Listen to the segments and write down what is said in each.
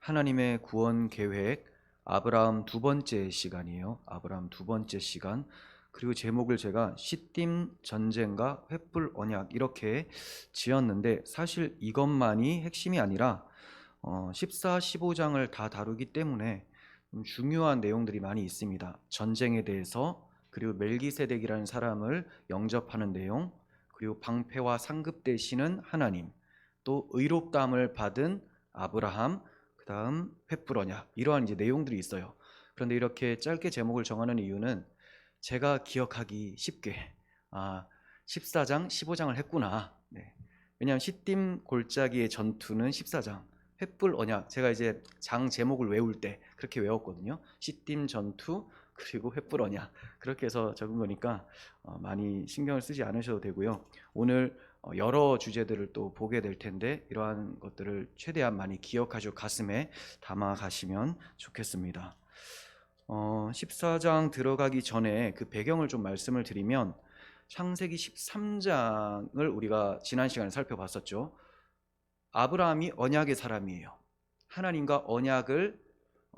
하나님의 구원 계획, 아브라함 두 번째 시간이에요. 아브라함 두 번째 시간. 그리고 제목을 제가 시딤 전쟁과 횃불 언약 이렇게 지었는데, 사실 이것만이 핵심이 아니라 14, 15장을 다 다루기 때문에 좀 중요한 내용들이 많이 있습니다. 전쟁에 대해서, 그리고 멜기세덱이라는 사람을 영접하는 내용, 그리고 방패와 상급 되시는 하나님, 또 의롭다함을 받은 아브라함, 그 다음 횃불 언약, 이러한 이제 내용들이 있어요. 그런데 이렇게 짧게 제목을 정하는 이유는 제가 기억하기 쉽게 14장, 15장을 했구나. 네. 왜냐하면 시딤 골짜기의 전투는 14장, 횃불 언약, 제가 이제 장 제목을 외울 때 그렇게 외웠거든요. 시딤 전투 그리고 횃불 언약, 그렇게 해서 적은 거니까 많이 신경을 쓰지 않으셔도 되고요. 오늘 여러 주제들을 또 보게 될 텐데 이러한 것들을 최대한 많이 기억하시고 가슴에 담아 가시면 좋겠습니다. 14장 들어가기 전에 그 배경을 좀 말씀을 드리면, 창세기 13장을 우리가 지난 시간에 살펴봤었죠. 아브라함이 언약의 사람이에요. 하나님과 언약을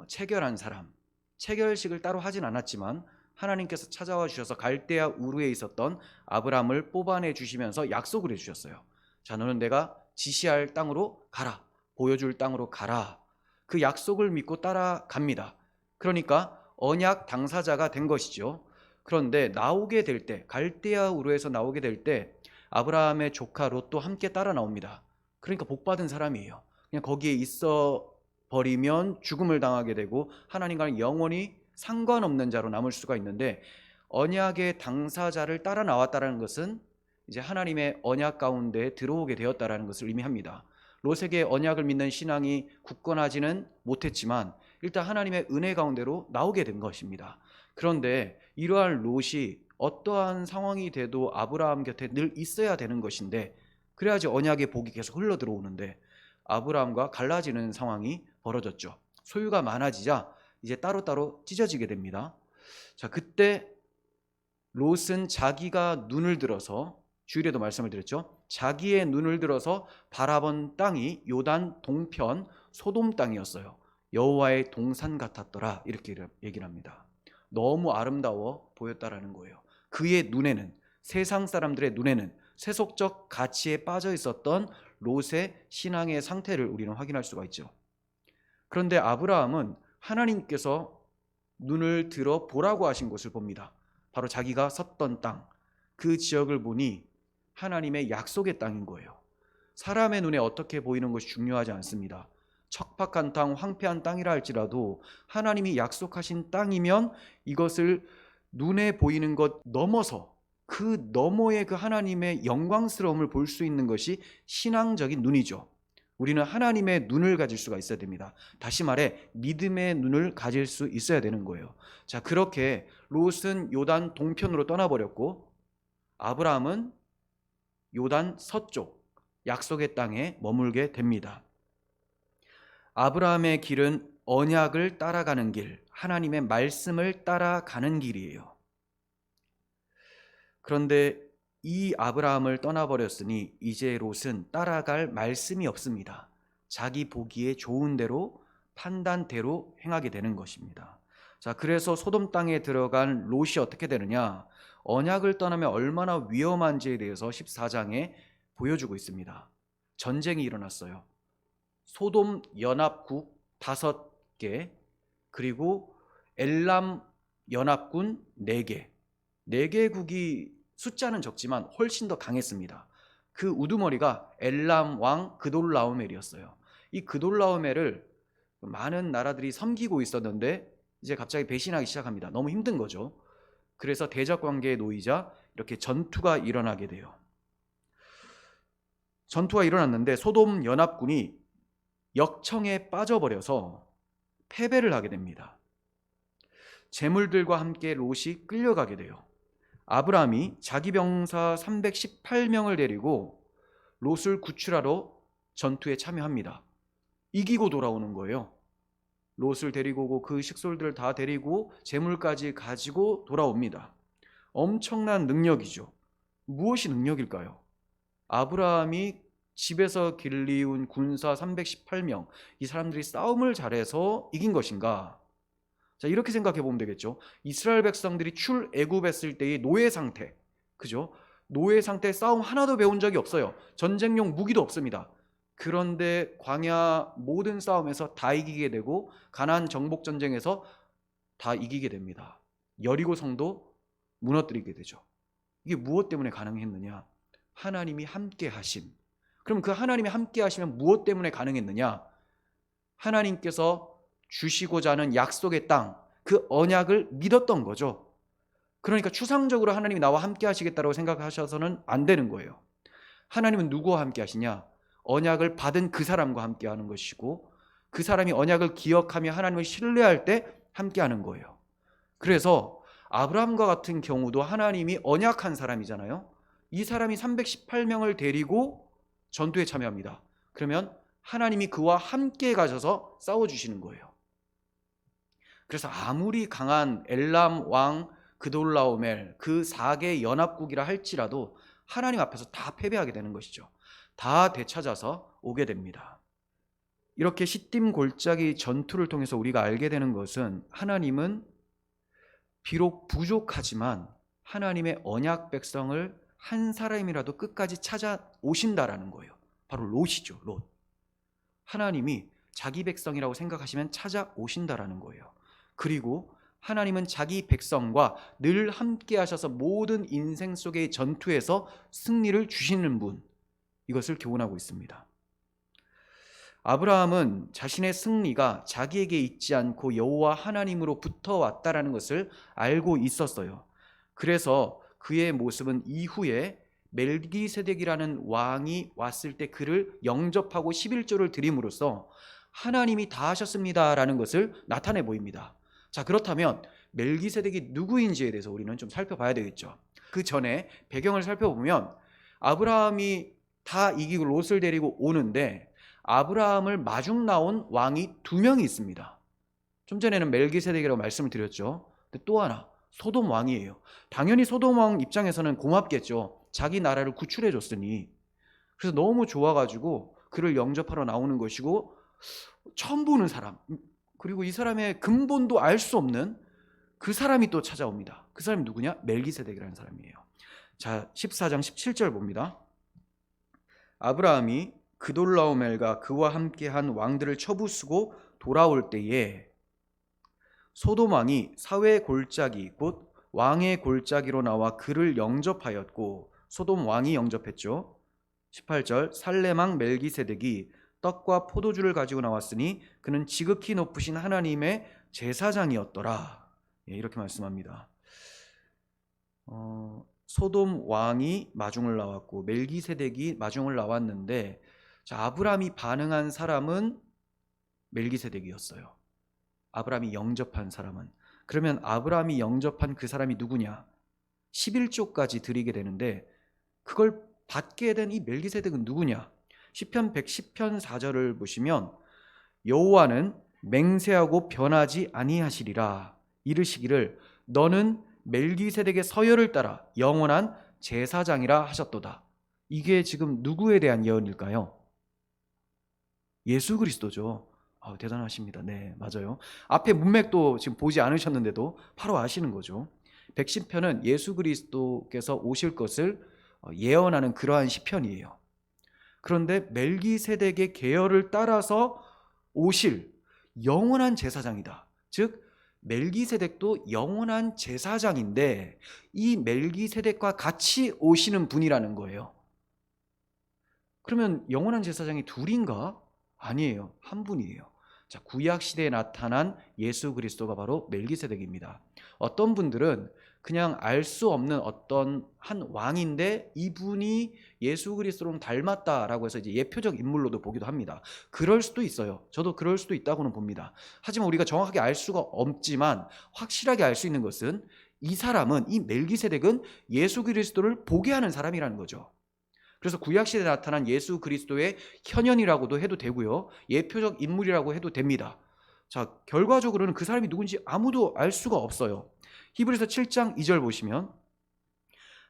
체결한 사람. 체결식을 따로 하진 않았지만 하나님께서 찾아와 주셔서 갈대아 우르에 있었던 아브라함을 뽑아내 주시면서 약속을 해주셨어요. 자, 너는 내가 지시할 땅으로 가라, 보여줄 땅으로 가라. 그 약속을 믿고 따라갑니다. 그러니까 언약 당사자가 된 것이죠. 그런데 나오게 될 때, 갈대아 우르에서 나오게 될 때 아브라함의 조카 롯도 함께 따라 나옵니다. 그러니까 복받은 사람이에요. 그냥 거기에 있어 버리면 죽음을 당하게 되고 하나님과는 영원히 상관없는 자로 남을 수가 있는데, 언약의 당사자를 따라 나왔다는 것은 이제 하나님의 언약 가운데 들어오게 되었다는 것을 의미합니다. 롯에게 언약을 믿는 신앙이 굳건하지는 못했지만 일단 하나님의 은혜 가운데로 나오게 된 것입니다. 그런데 이러한 롯이 어떠한 상황이 돼도 아브라함 곁에 늘 있어야 되는 것인데, 그래야지 언약의 복이 계속 흘러 들어오는데 아브라함과 갈라지는 상황이 벌어졌죠. 소유가 많아지자 이제 따로따로 찢어지게 됩니다. 자, 그때 롯은 자기가 눈을 들어서, 주일에도 말씀을 드렸죠. 자기의 눈을 들어서 바라본 땅이 요단 동편 소돔 땅이었어요. 여호와의 동산 같았더라, 이렇게 얘기를 합니다. 너무 아름다워 보였다라는 거예요. 그의 눈에는, 세상 사람들의 눈에는 세속적 가치에 빠져 있었던 롯의 신앙의 상태를 우리는 확인할 수가 있죠. 그런데 아브라함은 하나님께서 눈을 들어 보라고 하신 곳을 봅니다. 바로 자기가 섰던 땅, 그 지역을 보니 하나님의 약속의 땅인 거예요. 사람의 눈에 어떻게 보이는 것이 중요하지 않습니다. 척박한 땅, 황폐한 땅이라 할지라도 하나님이 약속하신 땅이면 이것을 눈에 보이는 것 넘어서 그 너머의 그 하나님의 영광스러움을 볼 수 있는 것이 신앙적인 눈이죠. 우리는 하나님의 눈을 가질 수가 있어야 됩니다. 다시 말해 믿음의 눈을 가질 수 있어야 되는 거예요. 자, 그렇게 롯은 요단 동편으로 떠나버렸고 아브라함은 요단 서쪽 약속의 땅에 머물게 됩니다. 아브라함의 길은 언약을 따라가는 길, 하나님의 말씀을 따라가는 길이에요. 그런데 이 아브라함을 떠나버렸으니 이제 롯은 따라갈 말씀이 없습니다. 자기 보기에 좋은 대로, 판단대로 행하게 되는 것입니다. 자, 그래서 소돔 땅에 들어간 롯이 어떻게 되느냐? 언약을 떠나면 얼마나 위험한지에 대해서 14장에 보여주고 있습니다. 전쟁이 일어났어요. 소돔 연합국 5개, 그리고 엘람 연합군 4개. 4개국이 숫자는 적지만 훨씬 더 강했습니다. 그 우두머리가 엘람 왕 그돌라오멜이었어요. 이 그돌라오멜을 많은 나라들이 섬기고 있었는데 이제 갑자기 배신하기 시작합니다. 너무 힘든 거죠. 그래서 대적 관계에 놓이자 이렇게 전투가 일어나게 돼요. 전투가 일어났는데 소돔 연합군이 역청에 빠져버려서 패배를 하게 됩니다. 재물들과 함께 롯이 끌려가게 돼요. 아브라함이 자기 병사 318명을 데리고 롯을 구출하러 전투에 참여합니다. 이기고 돌아오는 거예요. 롯을 데리고 오고 그 식솔들을 다 데리고 재물까지 가지고 돌아옵니다. 엄청난 능력이죠. 무엇이 능력일까요? 아브라함이 집에서 길리운 군사 318명, 이 사람들이 싸움을 잘해서 이긴 것인가? 자, 이렇게 생각해 보면 되겠죠. 이스라엘 백성들이 출애굽했을 때의 노예 상태, 그죠? 노예 상태 싸움 하나도 배운 적이 없어요. 전쟁용 무기도 없습니다. 그런데 광야 모든 싸움에서 다 이기게 되고 가나안 정복 전쟁에서 다 이기게 됩니다. 여리고 성도 무너뜨리게 되죠. 이게 무엇 때문에 가능했느냐? 하나님이 함께 하심. 그럼 그 하나님이 함께 하시면 무엇 때문에 가능했느냐? 하나님께서 주시고자 하는 약속의 땅, 그 언약을 믿었던 거죠. 그러니까 추상적으로 하나님이 나와 함께 하시겠다고 생각하셔서는 안 되는 거예요. 하나님은 누구와 함께 하시냐? 언약을 받은 그 사람과 함께 하는 것이고, 그 사람이 언약을 기억하며 하나님을 신뢰할 때 함께 하는 거예요. 그래서 아브라함과 같은 경우도 하나님이 언약한 사람이잖아요. 이 사람이 318명을 데리고 전투에 참여합니다. 그러면 하나님이 그와 함께 가셔서 싸워주시는 거예요. 그래서 아무리 강한 엘람 왕 그돌라오멜, 그 4개 연합국이라 할지라도 하나님 앞에서 다 패배하게 되는 것이죠. 다 되찾아서 오게 됩니다. 이렇게 시딤 골짜기 전투를 통해서 우리가 알게 되는 것은 하나님은 비록 부족하지만 하나님의 언약 백성을 한 사람이라도 끝까지 찾아오신다라는 거예요. 바로 롯이죠. 롯. 하나님이 자기 백성이라고 생각하시면 찾아오신다라는 거예요. 그리고 하나님은 자기 백성과 늘 함께 하셔서 모든 인생 속의 전투에서 승리를 주시는 분, 이것을 교훈하고 있습니다. 아브라함은 자신의 승리가 자기에게 있지 않고 여호와 하나님으로부터 왔다라는 것을 알고 있었어요. 그래서 그의 모습은 이후에 멜기세덱이라는 왕이 왔을 때 그를 영접하고 11조를 드림으로써 하나님이 다 하셨습니다라는 것을 나타내 보입니다. 자, 그렇다면 멜기세덱이 누구인지에 대해서 우리는 좀 살펴봐야 되겠죠. 그 전에 배경을 살펴보면 아브라함이 다 이기고 롯을 데리고 오는데 아브라함을 마중 나온 왕이 2명이 있습니다. 좀 전에는 멜기세덱이라고 말씀을 드렸죠. 근데 또 하나 소돔 왕이에요. 당연히 소돔 왕 입장에서는 고맙겠죠. 자기 나라를 구출해 줬으니. 그래서 너무 좋아가지고 그를 영접하러 나오는 것이고, 처음 보는 사람, 그리고 이 사람의 근본도 알 수 없는 그 사람이 또 찾아옵니다. 그 사람이 누구냐? 멜기세덱이라는 사람이에요. 자, 14장 17절 봅니다. 아브라함이 그돌라오멜과 그와 함께한 왕들을 쳐부수고 돌아올 때에 소돔 왕이 사회 골짜기 곧 왕의 골짜기로 나와 그를 영접하였고, 소돔 왕이 영접했죠. 18절 살레망 멜기세덱이 떡과 포도주를 가지고 나왔으니 그는 지극히 높으신 하나님의 제사장이었더라. 이렇게 말씀합니다. 소돔 왕이 마중을 나왔고 멜기세덱이 마중을 나왔는데, 자, 아브라함이 반응한 사람은 멜기세덱이었어요. 아브라함이 영접한 사람은. 그러면 아브라함이 영접한 그 사람이 누구냐? 11조까지 드리게 되는데 그걸 받게 된 이 멜기세덱은 누구냐? 시편 110편 4절을 보시면 여호와는 맹세하고 변하지 아니하시리라 이르시기를 너는 멜기세덱의 서열을 따라 영원한 제사장이라 하셨도다. 이게 지금 누구에 대한 예언일까요? 예수 그리스도죠. 대단하십니다. 네, 맞아요. 앞에 문맥도 지금 보지 않으셨는데도 바로 아시는 거죠. 110편은 예수 그리스도께서 오실 것을 예언하는 그러한 시편이에요. 그런데 멜기세덱의 계열을 따라서 오실 영원한 제사장이다. 즉 멜기세덱도 영원한 제사장인데 이 멜기세덱과 같이 오시는 분이라는 거예요. 그러면 영원한 제사장이 둘인가? 아니에요. 한 분이에요. 자, 구약 시대에 나타난 예수 그리스도가 바로 멜기세덱입니다. 어떤 분들은 그냥 알 수 없는 어떤 한 왕인데 이분이 예수 그리스도랑 닮았다라고 해서 이제 예표적 인물로도 보기도 합니다. 그럴 수도 있어요. 저도 그럴 수도 있다고는 봅니다. 하지만 우리가 정확하게 알 수가 없지만 확실하게 알 수 있는 것은 이 사람은, 이 멜기세덱은 예수 그리스도를 보게 하는 사람이라는 거죠. 그래서 구약시대에 나타난 예수 그리스도의 현현이라고도 해도 되고요, 예표적 인물이라고 해도 됩니다. 자, 결과적으로는 그 사람이 누군지 아무도 알 수가 없어요. 히브리서 7장 2절 보시면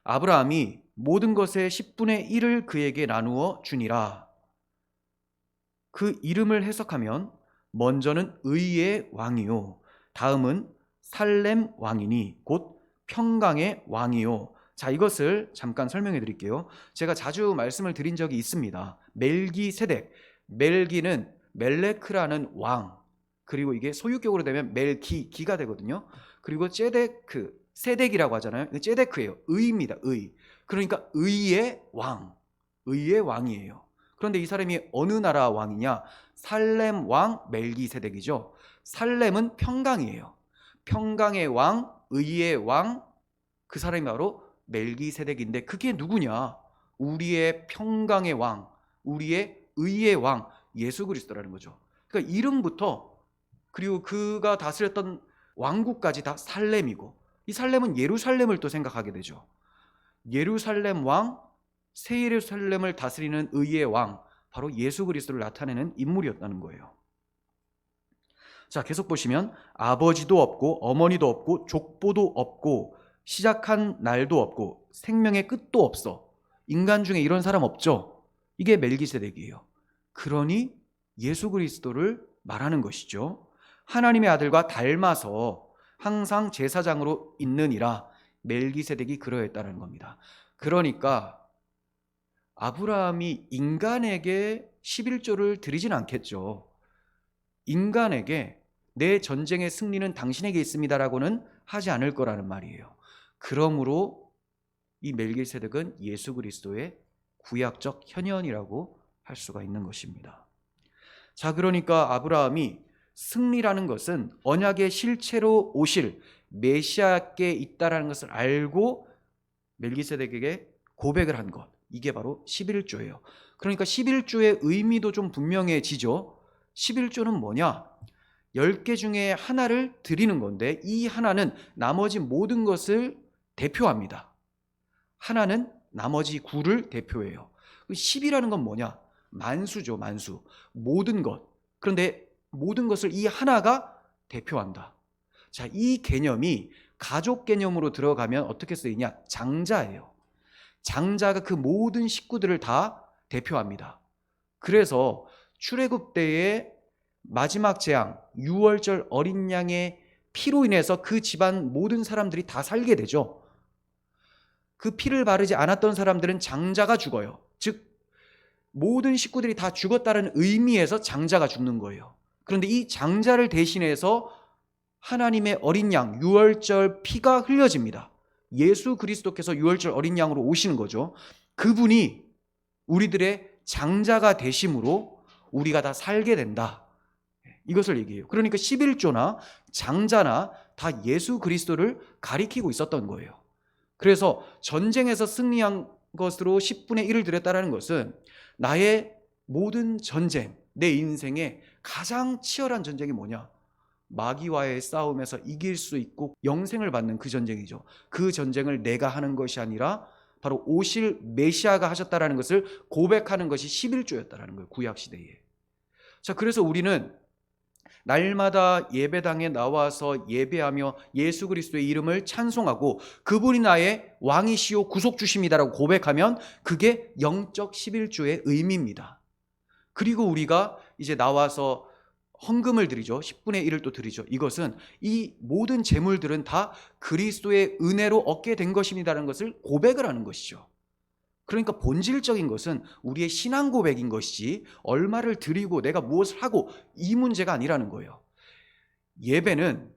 아브라함이 모든 것의 10분의 1을 그에게 나누어 주니라. 그 이름을 해석하면 먼저는 의의 왕이요, 다음은 살렘 왕이니 곧 평강의 왕이요. 자, 이것을 잠깐 설명해 드릴게요. 제가 자주 말씀을 드린 적이 있습니다. 멜기세덱, 멜기는 멜레크라는 왕, 그리고 이게 소유격으로 되면 기가 되거든요. 그리고 제데크, 세덱이라고 하잖아요. 제데크예요. 의입니다. 의. 그러니까 의의 왕, 의의 왕이에요. 그런데 이 사람이 어느 나라 왕이냐? 살렘 왕 멜기세덱이죠. 살렘은 평강이에요. 평강의 왕, 의의 왕, 그 사람이 바로 멜기세덱인데 그게 누구냐? 우리의 평강의 왕, 우리의 의의 왕, 예수 그리스도라는 거죠. 그러니까 이름부터, 그리고 그가 다스렸던 왕국까지 다 살렘이고, 이 살렘은 예루살렘을 또 생각하게 되죠. 예루살렘 왕, 새 예루살렘을 다스리는 의의 왕, 바로 예수 그리스도를 나타내는 인물이었다는 거예요. 자, 계속 보시면 아버지도 없고 어머니도 없고 족보도 없고 시작한 날도 없고 생명의 끝도 없어. 인간 중에 이런 사람 없죠. 이게 멜기세덱이에요. 그러니 예수 그리스도를 말하는 것이죠. 하나님의 아들과 닮아서 항상 제사장으로 있느니라. 멜기세덱이 그러했다는 겁니다. 그러니까 아브라함이 인간에게 11조를 드리진 않겠죠. 인간에게 내 전쟁의 승리는 당신에게 있습니다라고는 하지 않을 거라는 말이에요. 그러므로 이 멜기세덱은 예수 그리스도의 구약적 현현이라고 할 수가 있는 것입니다. 자, 그러니까 아브라함이 승리라는 것은 언약의 실체로 오실 메시아께 있다라는 것을 알고 멜기세덱에게 고백을 한 것, 이게 바로 11조예요. 그러니까 11조의 의미도 좀 분명해지죠. 11조는 뭐냐? 10개 중에 하나를 드리는 건데 이 하나는 나머지 모든 것을 대표합니다. 하나는 나머지 9를 대표해요. 10이라는 건 뭐냐? 만수죠, 만수. 모든 것. 그런데 모든 것을 이 하나가 대표한다. 자, 이 개념이 가족 개념으로 들어가면 어떻게 쓰이냐? 장자예요. 장자가 그 모든 식구들을 다 대표합니다. 그래서 출애굽 때의 마지막 재앙, 유월절 어린 양의 피로 인해서 그 집안 모든 사람들이 다 살게 되죠. 그 피를 바르지 않았던 사람들은 장자가 죽어요. 즉 모든 식구들이 다 죽었다는 의미에서 장자가 죽는 거예요. 그런데 이 장자를 대신해서 하나님의 어린 양, 유월절 피가 흘려집니다. 예수 그리스도께서 유월절 어린 양으로 오시는 거죠. 그분이 우리들의 장자가 되심으로 우리가 다 살게 된다. 이것을 얘기해요. 그러니까 11조나 장자나 다 예수 그리스도를 가리키고 있었던 거예요. 그래서 전쟁에서 승리한 것으로 10분의 1을 드렸다는 것은 나의 모든 전쟁, 내 인생의 가장 치열한 전쟁이 뭐냐? 마귀와의 싸움에서 이길 수 있고 영생을 받는 그 전쟁이죠. 그 전쟁을 내가 하는 것이 아니라 바로 오실 메시아가 하셨다라는 것을 고백하는 것이 11조였다라는 거예요. 구약 시대에. 자, 그래서 우리는 날마다 예배당에 나와서 예배하며 예수 그리스도의 이름을 찬송하고 그분이 나의 왕이시오 구속주십니다라고 고백하면 그게 영적 11조의 의미입니다. 그리고 우리가 이제 나와서 헌금을 드리죠. 10분의 1을 또 드리죠. 이것은 이 모든 재물들은 다 그리스도의 은혜로 얻게 된 것입니다라는 것을 고백을 하는 것이죠. 그러니까 본질적인 것은 우리의 신앙 고백인 것이지 얼마를 드리고 내가 무엇을 하고 이 문제가 아니라는 거예요. 예배는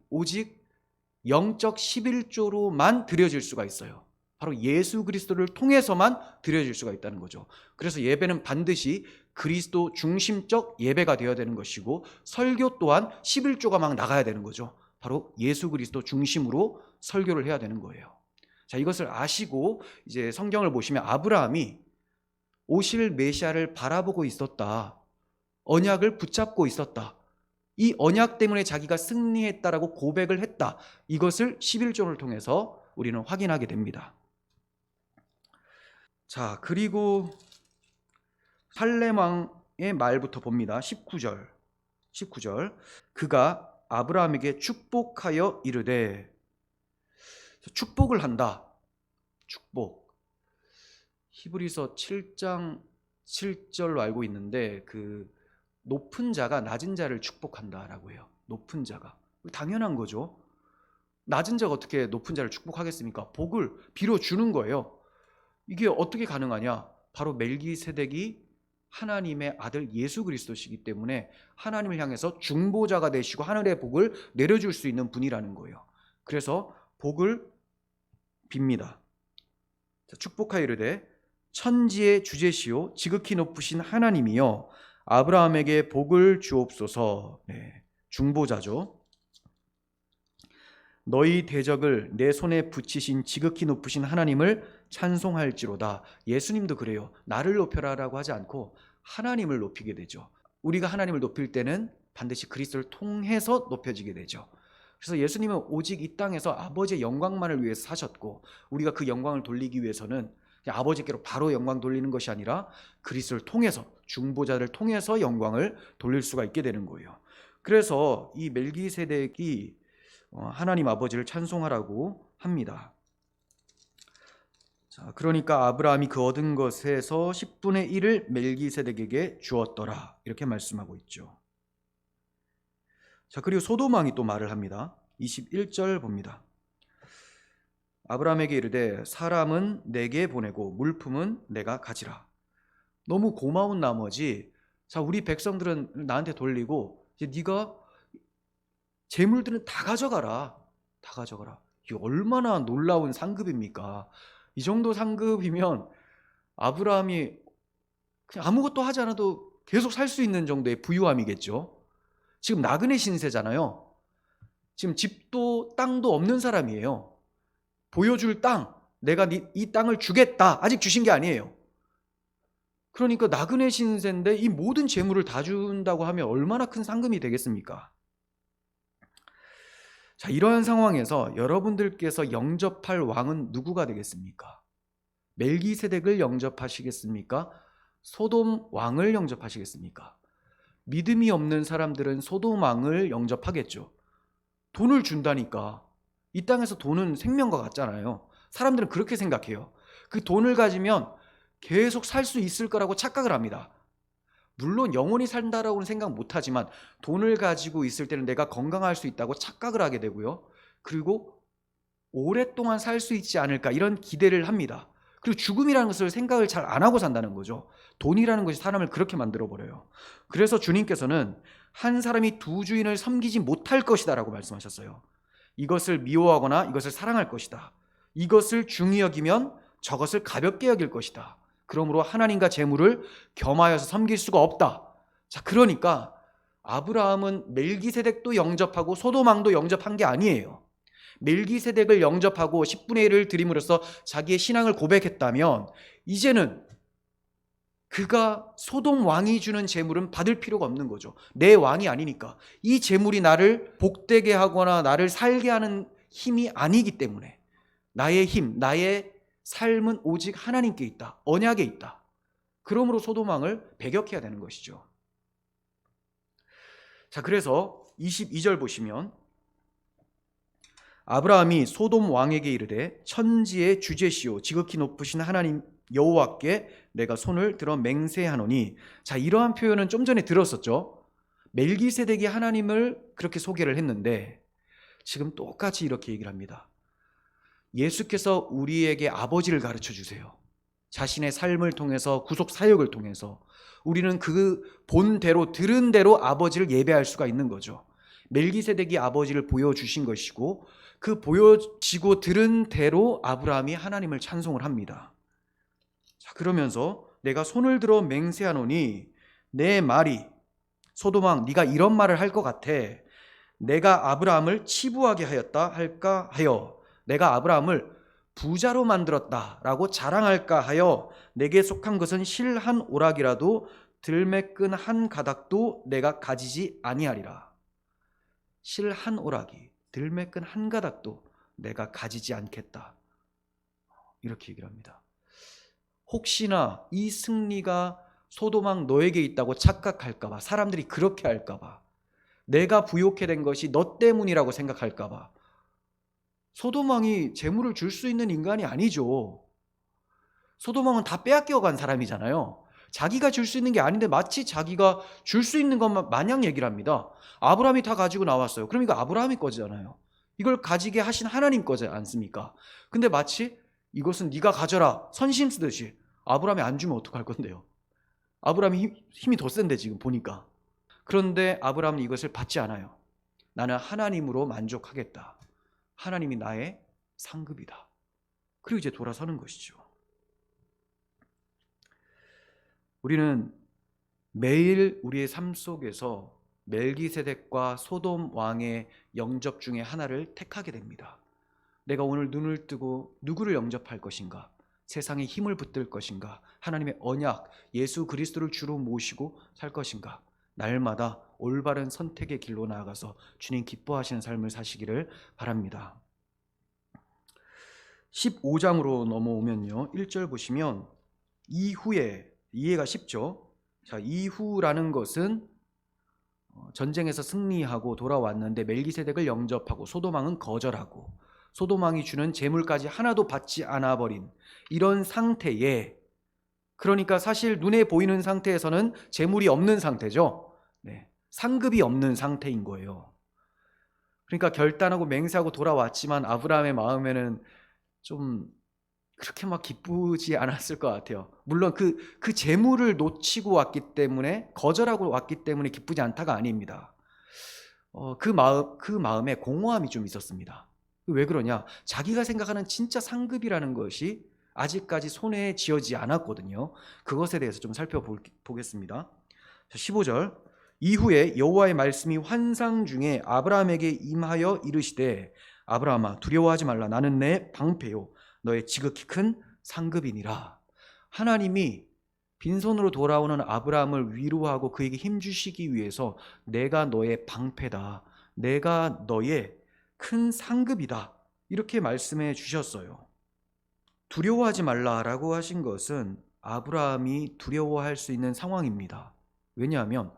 오직 영적 11조로만 드려질 수가 있어요. 바로 예수 그리스도를 통해서만 드려질 수가 있다는 거죠. 그래서 예배는 반드시 그리스도 중심적 예배가 되어야 되는 것이고 설교 또한 11조가 막 나가야 되는 거죠. 바로 예수 그리스도 중심으로 설교를 해야 되는 거예요. 자, 이것을 아시고 이제 성경을 보시면 아브라함이 오실 메시아를 바라보고 있었다. 언약을 붙잡고 있었다. 이 언약 때문에 자기가 승리했다라고 고백을 했다. 이것을 11조를 통해서 우리는 확인하게 됩니다. 자, 그리고 살렘 왕의 말부터 봅니다. 19절. 그가 아브라함에게 축복하여 이르되. 축복을 한다. 축복. 히브리서 7장 7절로 알고 있는데 그 높은 자가 낮은 자를 축복한다라고 해요. 높은 자가. 당연한 거죠. 낮은 자가 어떻게 높은 자를 축복하겠습니까? 복을 빌어주는 거예요. 이게 어떻게 가능하냐? 바로 멜기세덱이 하나님의 아들 예수 그리스도시기 때문에 하나님을 향해서 중보자가 되시고 하늘의 복을 내려줄 수 있는 분이라는 거예요. 그래서 복을 빕니다. 축복하여 이르되 천지의 주제시요 지극히 높으신 하나님이여 아브라함에게 복을 주옵소서. 중보자죠. 너희 대적을 내 손에 붙이신 지극히 높으신 하나님을 찬송할지로다. 예수님도 그래요. 나를 높여라라고 하지 않고 하나님을 높이게 되죠. 우리가 하나님을 높일 때는 반드시 그리스도를 통해서 높여지게 되죠. 그래서 예수님은 오직 이 땅에서 아버지의 영광만을 위해서 사셨고 우리가 그 영광을 돌리기 위해서는 그냥 아버지께로 바로 영광 돌리는 것이 아니라 그리스도를 통해서 중보자를 통해서 영광을 돌릴 수가 있게 되는 거예요. 그래서 이 멜기세덱이 하나님 아버지를 찬송하라고 합니다. 자, 그러니까 아브라함이 그 얻은 것에서 10분의 1을 멜기세덱에게 주었더라 이렇게 말씀하고 있죠. 자, 그리고 소돔 왕이 또 말을 합니다. 21절 봅니다. 아브라함에게 이르되 사람은 내게 보내고 물품은 내가 가지라. 너무 고마운 나머지 자, 우리 백성들은 나한테 돌리고 이제 네가 재물들은 다 가져가라. 다 가져가라. 이게 얼마나 놀라운 상급입니까? 이 정도 상급이면 아브라함이 그냥 아무것도 하지 않아도 계속 살 수 있는 정도의 부유함이겠죠. 지금 나그네 신세잖아요. 지금 집도 땅도 없는 사람이에요. 보여줄 땅, 내가 이 땅을 주겠다. 아직 주신 게 아니에요. 그러니까 나그네 신세인데 이 모든 재물을 다 준다고 하면 얼마나 큰 상금이 되겠습니까? 자, 이러한 상황에서 여러분들께서 영접할 왕은 누구가 되겠습니까? 멜기세덱을 영접하시겠습니까? 소돔 왕을 영접하시겠습니까? 믿음이 없는 사람들은 소돔 왕을 영접하겠죠. 돈을 준다니까. 이 땅에서 돈은 생명과 같잖아요. 사람들은 그렇게 생각해요. 그 돈을 가지면 계속 살 수 있을 거라고 착각을 합니다. 물론 영원히 산다라고는 생각 못하지만 돈을 가지고 있을 때는 내가 건강할 수 있다고 착각을 하게 되고요. 그리고 오랫동안 살 수 있지 않을까 이런 기대를 합니다. 그리고 죽음이라는 것을 생각을 잘 안 하고 산다는 거죠. 돈이라는 것이 사람을 그렇게 만들어버려요. 그래서 주님께서는 한 사람이 두 주인을 섬기지 못할 것이다 라고 말씀하셨어요. 이것을 미워하거나 이것을 사랑할 것이다. 이것을 중히 여기면 저것을 가볍게 여길 것이다. 그러므로 하나님과 재물을 겸하여서 섬길 수가 없다. 자, 그러니까 아브라함은 멜기세덱도 영접하고 소돔 왕도 영접한 게 아니에요. 멜기세덱을 영접하고 10분의 1을 드림으로써 자기의 신앙을 고백했다면 이제는 그가 소돔 왕이 주는 재물은 받을 필요가 없는 거죠. 내 왕이 아니니까. 이 재물이 나를 복되게 하거나 나를 살게 하는 힘이 아니기 때문에 나의 힘, 나의 삶은 오직 하나님께 있다. 언약에 있다. 그러므로 소돔 왕을 배격해야 되는 것이죠. 자, 그래서 22절 보시면 아브라함이 소돔 왕에게 이르되 천지의 주제시오 지극히 높으신 하나님 여호와께 내가 손을 들어 맹세하노니. 자, 이러한 표현은 좀 전에 들었었죠. 멜기세덱이 하나님을 그렇게 소개를 했는데 지금 똑같이 이렇게 얘기를 합니다. 예수께서 우리에게 아버지를 가르쳐 주세요. 자신의 삶을 통해서 구속 사역을 통해서 우리는 그 본대로 들은 대로 아버지를 예배할 수가 있는 거죠. 멜기세덱이 아버지를 보여주신 것이고 그 보여지고 들은 대로 아브라함이 하나님을 찬송을 합니다. 자, 그러면서 내가 손을 들어 맹세하노니 내 말이 소돔 왕 네가 이런 말을 할 것 같아. 내가 아브라함을 치부하게 하였다 할까 하여 내가 아브라함을 부자로 만들었다라고 자랑할까 하여 내게 속한 것은 실 한 오락이라도 들매끈 한 가닥도 내가 가지지 아니하리라. 실 한 오락이 들매끈 한 가닥도 내가 가지지 않겠다. 이렇게 얘기를 합니다. 혹시나 이 승리가 소돔 왕 너에게 있다고 착각할까 봐, 사람들이 그렇게 할까 봐, 내가 부욕해 된 것이 너 때문이라고 생각할까 봐 소돔 왕이 재물을 줄 수 있는 인간이 아니죠. 소돔 왕은 다 빼앗겨간 사람이잖아요. 자기가 줄 수 있는 게 아닌데 마치 자기가 줄 수 있는 것만 마냥 얘기를 합니다. 아브라함이 다 가지고 나왔어요. 그럼 이거 아브라함이 거잖아요. 이걸 가지게 하신 하나님 거지 않습니까? 근데 마치 이것은 네가 가져라 선심 쓰듯이 아브라함이 안 주면 어떡할 건데요? 아브라함이 힘이 더 센데 지금 보니까. 그런데 아브라함은 이것을 받지 않아요. 나는 하나님으로 만족하겠다. 하나님이 나의 상급이다. 그리고 이제 돌아서는 것이죠. 우리는 매일 우리의 삶 속에서 멜기세덱과 소돔 왕의 영접 중에 하나를 택하게 됩니다. 내가 오늘 눈을 뜨고 누구를 영접할 것인가? 세상에 힘을 붙들 것인가? 하나님의 언약, 예수 그리스도를 주로 모시고 살 것인가? 날마다 올바른 선택의 길로 나아가서 주님 기뻐하시는 삶을 사시기를 바랍니다. 15장으로 넘어오면요. 1절 보시면 이후에, 이해가 쉽죠? 자, 이후라는 것은 전쟁에서 승리하고 돌아왔는데 멜기세덱을 영접하고 소돔왕은 거절하고 소돔왕이 주는 재물까지 하나도 받지 않아 버린 이런 상태에, 그러니까 사실 눈에 보이는 상태에서는 재물이 없는 상태죠. 네, 상급이 없는 상태인 거예요. 그러니까 결단하고 맹세하고 돌아왔지만 아브라함의 마음에는 좀 그렇게 막 기쁘지 않았을 것 같아요. 물론 그 재물을 놓치고 왔기 때문에, 거절하고 왔기 때문에 기쁘지 않다가 아닙니다. 그 마음에 공허함이 좀 있었습니다. 왜 그러냐? 자기가 생각하는 진짜 상급이라는 것이 아직까지 손에 쥐어지지 않았거든요. 그것에 대해서 좀 살펴보겠습니다. 15절 이후에 여호와의 말씀이 환상 중에 아브라함에게 임하여 이르시되 아브라함아 두려워하지 말라. 나는 내 방패요 너의 지극히 큰 상급이니라. 하나님이 빈손으로 돌아오는 아브라함을 위로하고 그에게 힘주시기 위해서 내가 너의 방패다, 내가 너의 큰 상급이다, 이렇게 말씀해 주셨어요. 두려워하지 말라라고 하신 것은 아브라함이 두려워할 수 있는 상황입니다. 왜냐하면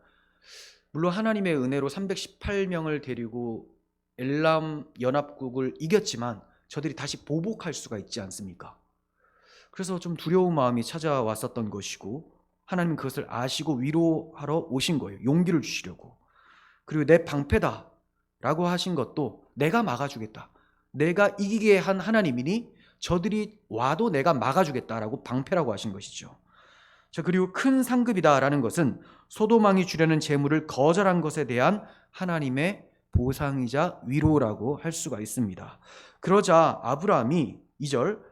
물론 하나님의 은혜로 318명을 데리고 엘람 연합국을 이겼지만 저들이 다시 보복할 수가 있지 않습니까? 그래서 좀 두려운 마음이 찾아왔었던 것이고, 하나님은 그것을 아시고 위로하러 오신 거예요. 용기를 주시려고. 그리고 내 방패다 라고 하신 것도 내가 막아주겠다, 내가 이기게 한 하나님이니 저들이 와도 내가 막아주겠다라고 방패라고 하신 것이죠. 자, 그리고 큰 상급이다 라는 것은 소돔왕이 주려는 재물을 거절한 것에 대한 하나님의 보상이자 위로라고 할 수가 있습니다. 그러자 아브라함이 2절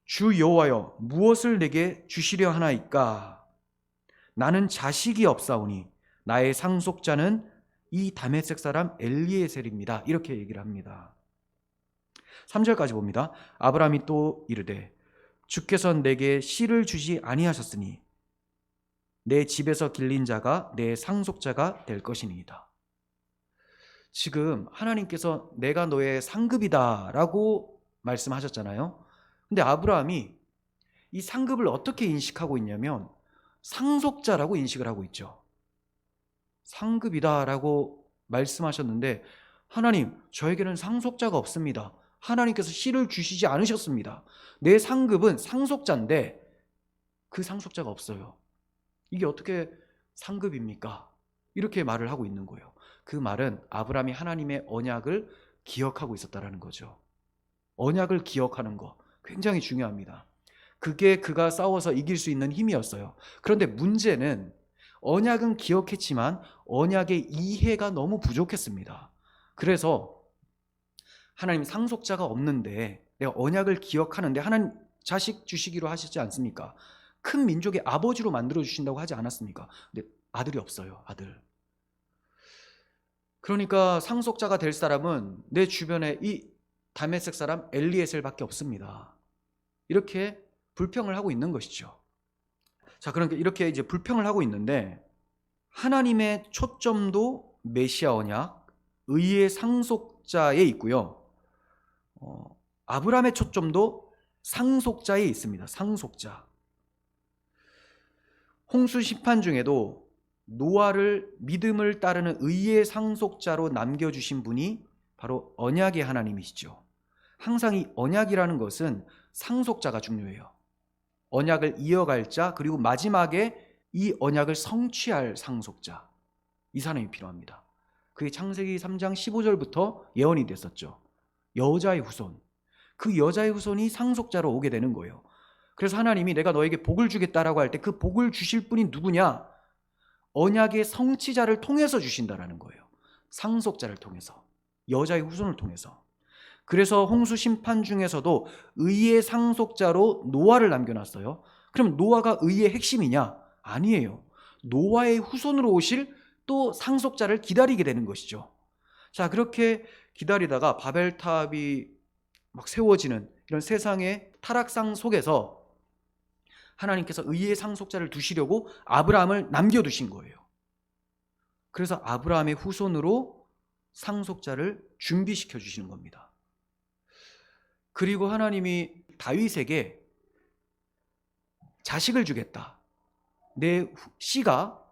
주 여호와여 무엇을 내게 주시려 하나이까? 나는 자식이 없사오니 나의 상속자는 이 다메섹 사람 엘리에셀입니다. 이렇게 얘기를 합니다. 3절까지 봅니다. 아브라함이 또 이르되 주께서 내게 씨를 주지 아니하셨으니 내 집에서 길린 자가 내 상속자가 될 것이니이다. 지금 하나님께서 내가 너의 상급이다 라고 말씀하셨잖아요. 근데 아브라함이 이 상급을 어떻게 인식하고 있냐면 상속자라고 인식을 하고 있죠. 상급이다 라고 말씀하셨는데 하나님, 저에게는 상속자가 없습니다. 하나님께서 씨를 주시지 않으셨습니다. 내 상급은 상속자인데 그 상속자가 없어요. 이게 어떻게 상급입니까? 이렇게 말을 하고 있는 거예요. 그 말은 아브라함이 하나님의 언약을 기억하고 있었다라는 거죠. 언약을 기억하는 거 굉장히 중요합니다. 그게 그가 싸워서 이길 수 있는 힘이었어요. 그런데 문제는 언약은 기억했지만 언약의 이해가 너무 부족했습니다. 그래서 하나님 상속자가 없는데 내가 언약을 기억하는데 하나님 자식 주시기로 하시지 않습니까? 큰 민족의 아버지로 만들어 주신다고 하지 않았습니까? 근데 아들이 없어요. 아들. 그러니까 상속자가 될 사람은 내 주변에 이 다메섹 사람 엘리에셀밖에 없습니다. 이렇게 불평을 하고 있는 것이죠. 자, 그러니까 이렇게 이제 불평을 하고 있는데 하나님의 초점도 메시아 언약, 의의 상속자에 있고요. 아브라함의 초점도 상속자에 있습니다. 상속자. 홍수 심판 중에도 노아를 믿음을 따르는 의의 상속자로 남겨주신 분이 바로 언약의 하나님이시죠. 항상 이 언약이라는 것은 상속자가 중요해요. 언약을 이어갈 자, 그리고 마지막에 이 언약을 성취할 상속자, 이 사람이 필요합니다. 그게 창세기 3장 15절부터 예언이 됐었죠. 여자의 후손, 그 여자의 후손이 상속자로 오게 되는 거예요. 그래서 하나님이 내가 너에게 복을 주겠다라고 할 때 그 복을 주실 분이 누구냐? 언약의 성취자를 통해서 주신다라는 거예요. 상속자를 통해서, 여자의 후손을 통해서. 그래서 홍수 심판 중에서도 의의 상속자로 노아를 남겨놨어요. 그럼 노아가 의의 핵심이냐? 아니에요. 노아의 후손으로 오실 또 상속자를 기다리게 되는 것이죠. 자, 그렇게 기다리다가 바벨탑이 막 세워지는 이런 세상의 타락상 속에서 하나님께서 의의 상속자를 두시려고 아브라함을 남겨두신 거예요. 그래서 아브라함의 후손으로 상속자를 준비시켜 주시는 겁니다. 그리고 하나님이 다윗에게 자식을 주겠다. 내 씨가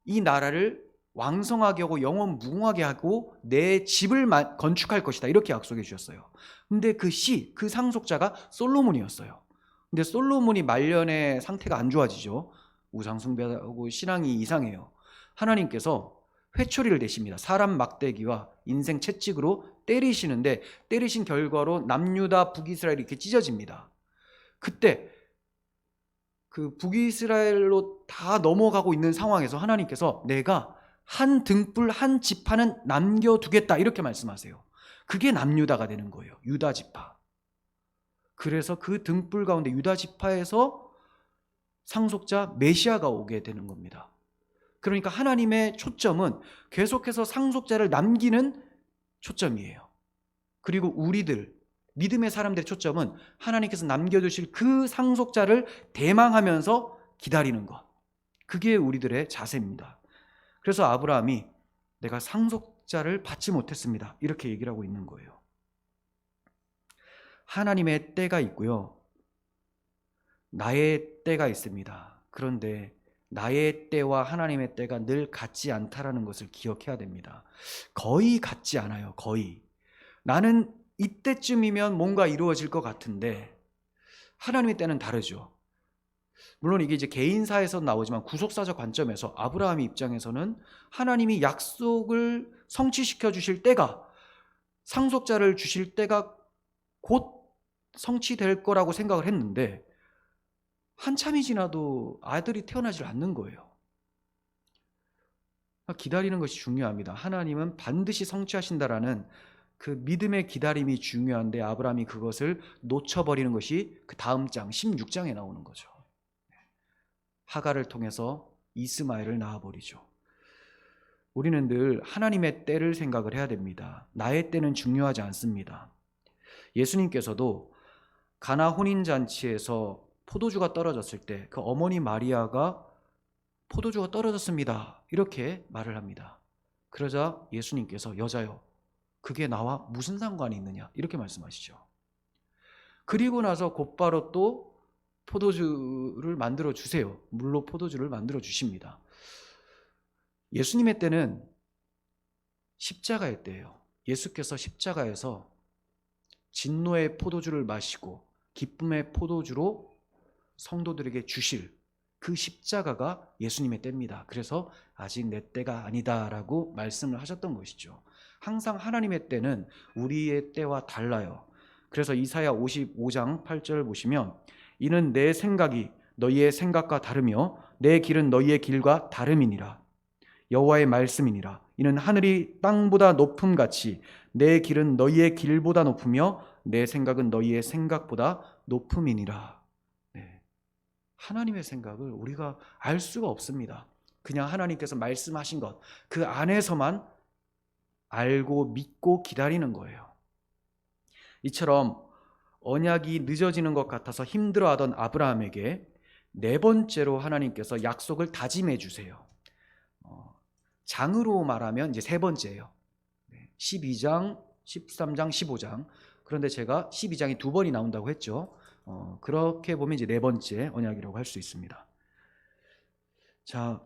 이 나라를 왕성하게 하고 영원 무궁하게 하고 내 집을 건축할 것이다. 이렇게 약속해 주셨어요. 근데 그 씨, 그 상속자가 솔로몬이었어요. 근데 솔로몬이 말년에 상태가 안 좋아지죠. 우상숭배하고 신앙이 이상해요. 하나님께서 회초리를 대십니다. 사람 막대기와 인생 채찍으로 때리시는데 때리신 결과로 남유다 북이스라엘이 이렇게 찢어집니다. 그때 그 북이스라엘로 다 넘어가고 있는 상황에서 하나님께서 내가 한 등불 한 지파는 남겨두겠다 이렇게 말씀하세요. 그게 남유다가 되는 거예요. 유다 지파. 그래서 그 등불 가운데 유다 지파에서 상속자 메시아가 오게 되는 겁니다. 그러니까 하나님의 초점은 계속해서 상속자를 남기는 초점이에요. 그리고 우리들 믿음의 사람들의 초점은 하나님께서 남겨두실 그 상속자를 대망하면서 기다리는 것. 그게 우리들의 자세입니다. 그래서 아브라함이 내가 상속자를 받지 못했습니다. 이렇게 얘기를 하고 있는 거예요. 하나님의 때가 있고요. 나의 때가 있습니다. 그런데 나의 때와 하나님의 때가 늘 같지 않다라는 것을 기억해야 됩니다. 거의 같지 않아요. 거의. 나는 이때쯤이면 뭔가 이루어질 것 같은데 하나님의 때는 다르죠. 물론 이게 이제 개인사에서 나오지만 구속사적 관점에서 아브라함의 입장에서는 하나님이 약속을 성취시켜 주실 때가, 상속자를 주실 때가 곧 성취될 거라고 생각을 했는데 한참이 지나도 아들이 태어나질 않는 거예요. 기다리는 것이 중요합니다. 하나님은 반드시 성취하신다라는 그 믿음의 기다림이 중요한데 아브라함이 그것을 놓쳐버리는 것이 그 다음 장 16장에 나오는 거죠. 하갈을 통해서 이스마엘을 낳아버리죠. 우리는 늘 하나님의 때를 생각을 해야 됩니다. 나의 때는 중요하지 않습니다. 예수님께서도 가나 혼인잔치에서 포도주가 떨어졌을 때 그 어머니 마리아가 포도주가 떨어졌습니다. 이렇게 말을 합니다. 그러자 예수님께서 여자여, 그게 나와 무슨 상관이 있느냐? 이렇게 말씀하시죠. 그리고 나서 곧바로 또 포도주를 만들어 주세요. 물로 포도주를 만들어 주십니다. 예수님의 때는 십자가의 때예요. 예수께서 십자가에서 진노의 포도주를 마시고 기쁨의 포도주로 성도들에게 주실 그 십자가가 예수님의 때입니다. 그래서 아직 내 때가 아니다라고 말씀을 하셨던 것이죠. 항상 하나님의 때는 우리의 때와 달라요. 그래서 이사야 55장 8절 보시면 이는 내 생각이 너희의 생각과 다르며 내 길은 너희의 길과 다름이니라. 여호와의 말씀이니라. 이는 하늘이 땅보다 높음같이 내 길은 너희의 길보다 높으며 내 생각은 너희의 생각보다 높음이니라. 네. 하나님의 생각을 우리가 알 수가 없습니다. 그냥 하나님께서 말씀하신 것, 그 안에서만 알고 믿고 기다리는 거예요. 이처럼 언약이 늦어지는 것 같아서 힘들어하던 아브라함에게 네 번째로 하나님께서 약속을 다짐해 주세요. 장으로 말하면 이제 세 번째예요. 12장, 13장, 15장. 그런데 제가 12장이 두 번이 나온다고 했죠. 그렇게 보면 이제 네 번째 언약이라고 할 수 있습니다. 자,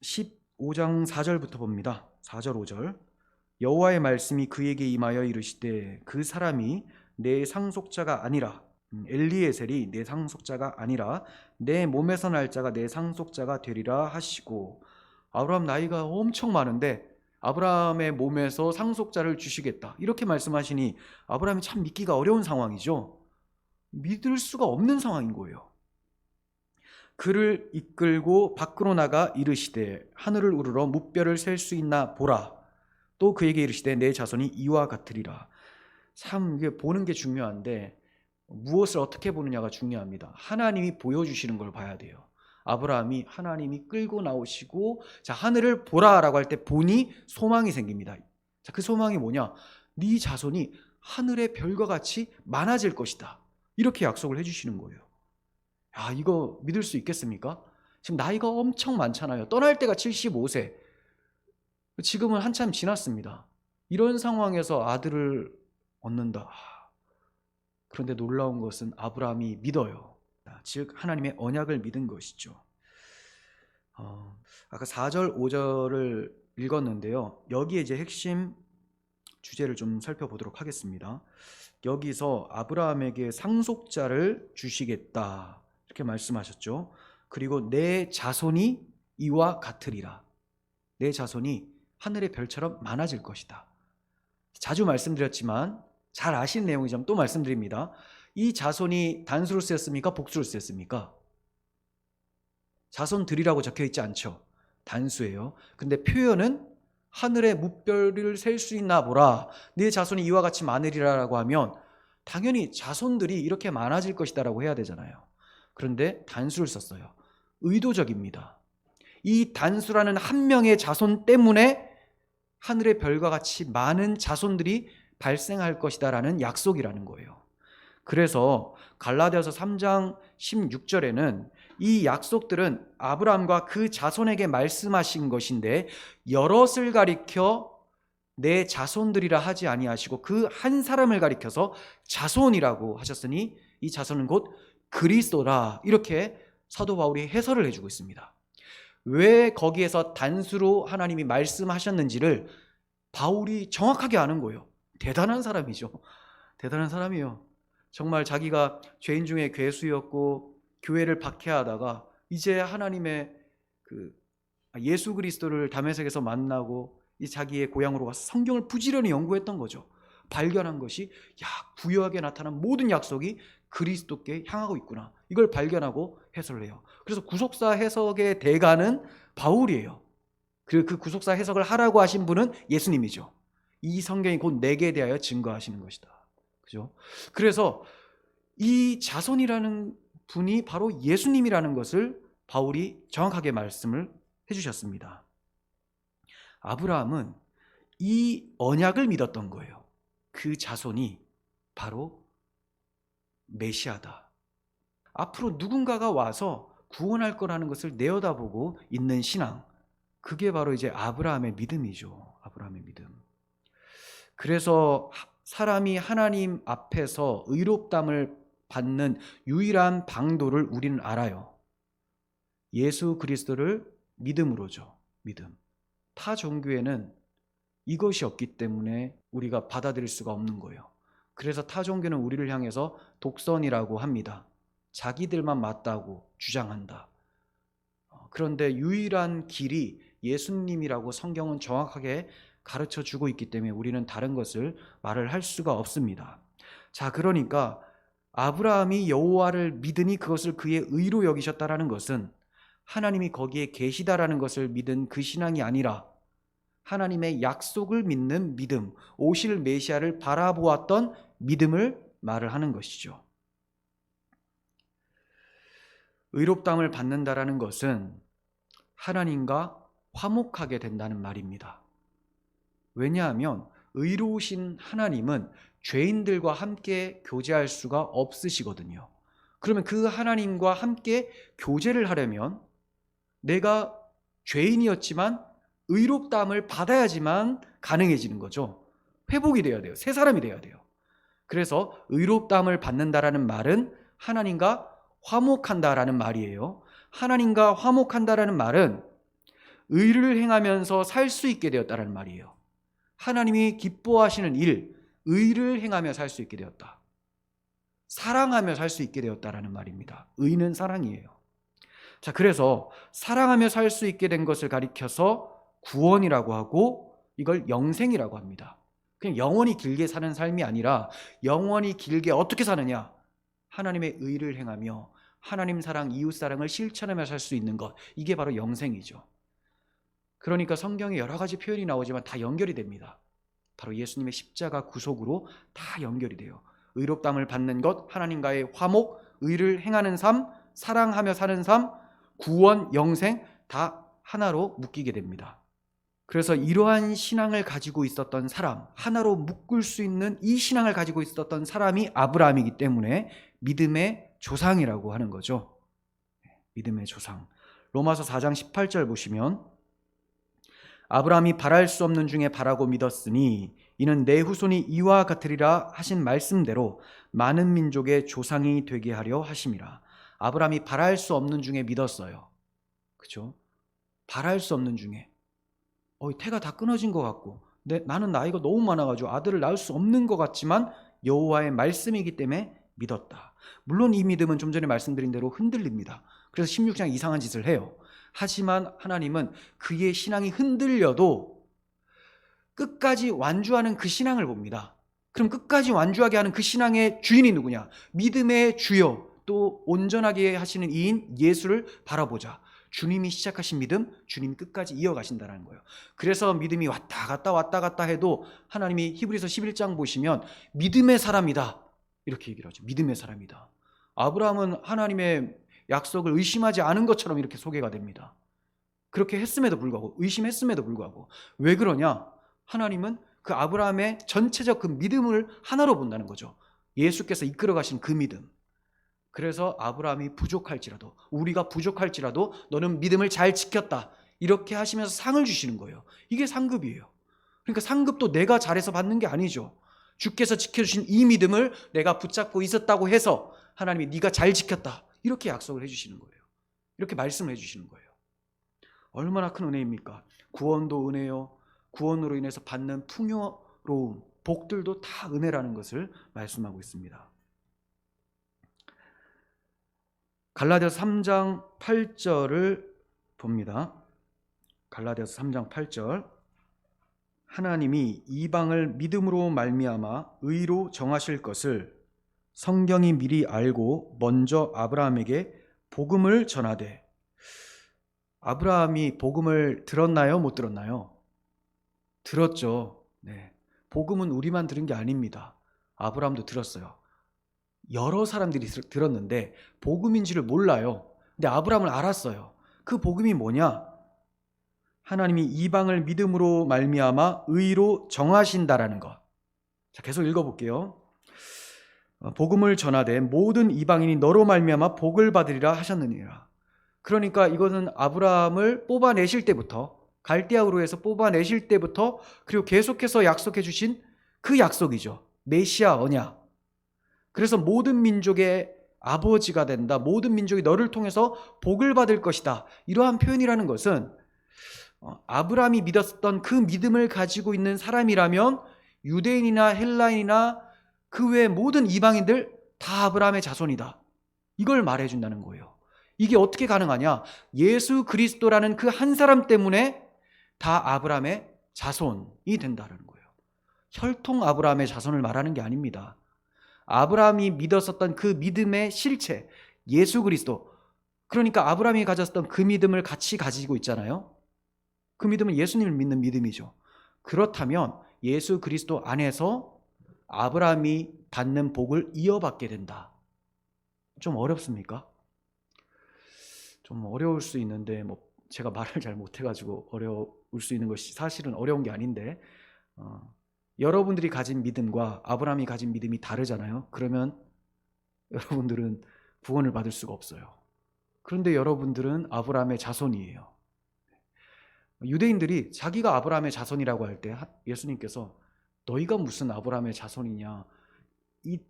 15장 4절부터 봅니다. 4절, 5절. 여호와의 말씀이 그에게 임하여 이르시되 그 사람이 내 상속자가 아니라 엘리에셀이 내 상속자가 아니라 내 몸에서 날 자가 내 상속자가 되리라 하시고, 아브라함 나이가 엄청 많은데 아브라함의 몸에서 상속자를 주시겠다 이렇게 말씀하시니 아브라함이 참 믿기가 어려운 상황이죠. 믿을 수가 없는 상황인 거예요. 그를 이끌고 밖으로 나가 이르시되 하늘을 우러러 무뼈를 셀 수 있나 보라. 또 그에게 이르시되 내 자손이 이와 같으리라. 참 이게 보는 게 중요한데 무엇을 어떻게 보느냐가 중요합니다. 하나님이 보여주시는 걸 봐야 돼요. 아브라함이 하나님이 끌고 나오시고 자 하늘을 보라라고 할 때 보니 소망이 생깁니다. 자, 그 소망이 뭐냐? 네 자손이 하늘의 별과 같이 많아질 것이다. 이렇게 약속을 해주시는 거예요. 야, 이거 믿을 수 있겠습니까? 지금 나이가 엄청 많잖아요. 떠날 때가 75세. 지금은 한참 지났습니다. 이런 상황에서 아들을 얻는다. 그런데 놀라운 것은 아브라함이 믿어요. 즉 하나님의 언약을 믿은 것이죠. 아까 4절 5절을 읽었는데요. 여기에 이제 핵심 주제를 좀 살펴보도록 하겠습니다. 여기서 아브라함에게 상속자를 주시겠다 이렇게 말씀하셨죠. 그리고 내 자손이 이와 같으리라. 내 자손이 하늘의 별처럼 많아질 것이다. 자주 말씀드렸지만 잘 아시는 내용이지만 또 말씀드립니다. 이 자손이 단수로 쓰였습니까? 복수로 쓰였습니까? 자손들이라고 적혀 있지 않죠. 단수예요. 근데 표현은 하늘의 무별을 셀 수 있나 보라. 네 자손이 이와 같이 많으리라라고 하면 당연히 자손들이 이렇게 많아질 것이다라고 해야 되잖아요. 그런데 단수를 썼어요. 의도적입니다. 이 단수라는 한 명의 자손 때문에 하늘의 별과 같이 많은 자손들이 발생할 것이다라는 약속이라는 거예요. 그래서 갈라디아서 3장 16절에는 이 약속들은 아브라함과 그 자손에게 말씀하신 것인데 여럿을 가리켜 내 자손들이라 하지 아니하시고 그 한 사람을 가리켜서 자손이라고 하셨으니 이 자손은 곧 그리스도라. 이렇게 사도 바울이 해설을 해주고 있습니다. 왜 거기에서 단수로 하나님이 말씀하셨는지를 바울이 정확하게 아는 거예요. 대단한 사람이죠. 대단한 사람이에요. 정말 자기가 죄인 중에 괴수였고 교회를 박해하다가 이제 하나님의 예수 그리스도를 다메섹에서 만나고 이 자기의 고향으로 가서 성경을 부지런히 연구했던 거죠. 발견한 것이 구약에 나타난 모든 약속이 그리스도께 향하고 있구나. 이걸 발견하고 해설을 해요. 그래서 구속사 해석의 대가는 바울이에요. 그 구속사 해석을 하라고 하신 분은 예수님이죠. 이 성경이 곧 내게 대하여 증거하시는 것이다. 그죠? 그래서 이 자손이라는 분이 바로 예수님이라는 것을 바울이 정확하게 말씀을 해주셨습니다. 아브라함은 이 언약을 믿었던 거예요. 그 자손이 바로 메시아다. 앞으로 누군가가 와서 구원할 거라는 것을 내어다보고 있는 신앙. 그게 바로 이제 아브라함의 믿음이죠. 아브라함의 믿음. 그래서 사람이 하나님 앞에서 의롭담을 받는 유일한 방도를 우리는 알아요. 예수 그리스도를 믿음으로죠. 믿음. 타 종교에는 이것이 없기 때문에 우리가 받아들일 수가 없는 거예요. 그래서 타 종교는 우리를 향해서 독선이라고 합니다. 자기들만 맞다고 주장한다. 그런데 유일한 길이 예수님이라고 성경은 정확하게 가르쳐 주고 있기 때문에 우리는 다른 것을 말을 할 수가 없습니다. 자, 그러니까 아브라함이 여호와를 믿으니 그것을 그의 의로 여기셨다라는 것은 하나님이 거기에 계시다라는 것을 믿은 그 신앙이 아니라 하나님의 약속을 믿는 믿음, 오실 메시아를 바라보았던 믿음을 말을 하는 것이죠. 의롭다함을 받는다라는 것은 하나님과 화목하게 된다는 말입니다. 왜냐하면 의로우신 하나님은 죄인들과 함께 교제할 수가 없으시거든요. 그러면 그 하나님과 함께 교제를 하려면 내가 죄인이었지만 의롭다함을 받아야지만 가능해지는 거죠. 회복이 돼야 돼요. 새 사람이 돼야 돼요. 그래서 의롭다함을 받는다라는 말은 하나님과 화목한다라는 말이에요. 하나님과 화목한다라는 말은 의를 행하면서 살 수 있게 되었다라는 말이에요. 하나님이 기뻐하시는 일, 의를 행하며 살 수 있게 되었다. 사랑하며 살 수 있게 되었다라는 말입니다. 의는 사랑이에요. 자, 그래서 사랑하며 살 수 있게 된 것을 가리켜서 구원이라고 하고 이걸 영생이라고 합니다. 그냥 영원히 길게 사는 삶이 아니라 영원히 길게 어떻게 사느냐? 하나님의 의를 행하며 하나님 사랑, 이웃 사랑을 실천하며 살 수 있는 것, 이게 바로 영생이죠. 그러니까 성경에 여러 가지 표현이 나오지만 다 연결이 됩니다. 바로 예수님의 십자가 구속으로 다 연결이 돼요. 의롭다함을 받는 것, 하나님과의 화목, 의를 행하는 삶, 사랑하며 사는 삶, 구원, 영생 다 하나로 묶이게 됩니다. 그래서 이러한 신앙을 가지고 있었던 사람, 하나로 묶을 수 있는 이 신앙을 가지고 있었던 사람이 아브라함이기 때문에 믿음의 조상이라고 하는 거죠. 믿음의 조상. 로마서 4장 18절 보시면 아브라함이 바랄 수 없는 중에 바라고 믿었으니 이는 내 후손이 이와 같으리라 하신 말씀대로 많은 민족의 조상이 되게 하려 하심이라. 아브라함이 바랄 수 없는 중에 믿었어요. 그렇죠? 바랄 수 없는 중에 태가 다 끊어진 것 같고 나는 나이가 너무 많아가지고 아들을 낳을 수 없는 것 같지만 여호와의 말씀이기 때문에 믿었다. 물론 이 믿음은 좀 전에 말씀드린 대로 흔들립니다. 그래서 16장 이상한 짓을 해요. 하지만 하나님은 그의 신앙이 흔들려도 끝까지 완주하는 그 신앙을 봅니다. 그럼 끝까지 완주하게 하는 그 신앙의 주인이 누구냐? 믿음의 주여 또 온전하게 하시는 이인 예수를 바라보자. 주님이 시작하신 믿음, 주님이 끝까지 이어가신다는 거예요. 그래서 믿음이 왔다 갔다 해도 하나님이 히브리서 11장 보시면 믿음의 사람이다 이렇게 얘기를 하죠. 믿음의 사람이다. 아브라함은 하나님의 약속을 의심하지 않은 것처럼 이렇게 소개가 됩니다. 그렇게 했음에도 불구하고, 의심했음에도 불구하고. 왜 그러냐? 하나님은 그 아브라함의 전체적 그 믿음을 하나로 본다는 거죠. 예수께서 이끌어 가신 그 믿음. 그래서 아브라함이 부족할지라도, 우리가 부족할지라도 너는 믿음을 잘 지켰다 이렇게 하시면서 상을 주시는 거예요. 이게 상급이에요. 그러니까 상급도 내가 잘해서 받는 게 아니죠. 주께서 지켜주신 이 믿음을 내가 붙잡고 있었다고 해서 하나님이 네가 잘 지켰다 이렇게 약속을 해주시는 거예요. 이렇게 말씀을 해주시는 거예요. 얼마나 큰 은혜입니까? 구원도 은혜요, 구원으로 인해서 받는 풍요로움, 복들도 다 은혜라는 것을 말씀하고 있습니다. 갈라디아서 3장 8절을 봅니다. 갈라디아서 3장 8절. 하나님이 이방을 믿음으로 말미암아 의로 정하실 것을 성경이 미리 알고 먼저 아브라함에게 복음을 전하되. 아브라함이 복음을 들었나요? 못 들었나요? 들었죠. 네. 복음은 우리만 들은 게 아닙니다. 아브라함도 들었어요. 여러 사람들이 들었는데 복음인지를 몰라요. 근데 아브라함을 알았어요. 그 복음이 뭐냐? 하나님이 이방을 믿음으로 말미암아 의로 정하신다라는 것. 자, 계속 읽어볼게요. 복음을 전하되 모든 이방인이 너로 말미암아 복을 받으리라 하셨느니라. 그러니까 이것은 아브라함을 뽑아내실 때부터, 갈대아우르에서 뽑아내실 때부터, 그리고 계속해서 약속해 주신 그 약속이죠. 메시아 언약. 그래서 모든 민족의 아버지가 된다, 모든 민족이 너를 통해서 복을 받을 것이다, 이러한 표현이라는 것은 아브라함이 믿었던 그 믿음을 가지고 있는 사람이라면 유대인이나 헬라인이나 그 외의 모든 이방인들 다 아브라함의 자손이다, 이걸 말해준다는 거예요. 이게 어떻게 가능하냐? 예수 그리스도라는 그 한 사람 때문에 다 아브라함의 자손이 된다는 거예요. 혈통 아브라함의 자손을 말하는 게 아닙니다. 아브라함이 믿었었던 그 믿음의 실체, 예수 그리스도. 그러니까 아브라함이 가졌던 그 믿음을 같이 가지고 있잖아요. 그 믿음은 예수님을 믿는 믿음이죠. 그렇다면 예수 그리스도 안에서 아브라함이 받는 복을 이어받게 된다. 좀 어렵습니까? 좀 어려울 수 있는데 제가 말을 잘 못해가지고 어려울 수 있는 것이 사실은 어려운 게 아닌데, 여러분들이 가진 믿음과 아브라함이 가진 믿음이 다르잖아요. 그러면 여러분들은 구원을 받을 수가 없어요. 그런데 여러분들은 아브라함의 자손이에요. 유대인들이 자기가 아브라함의 자손이라고 할 때 예수님께서 너희가 무슨 아브라함의 자손이냐, 이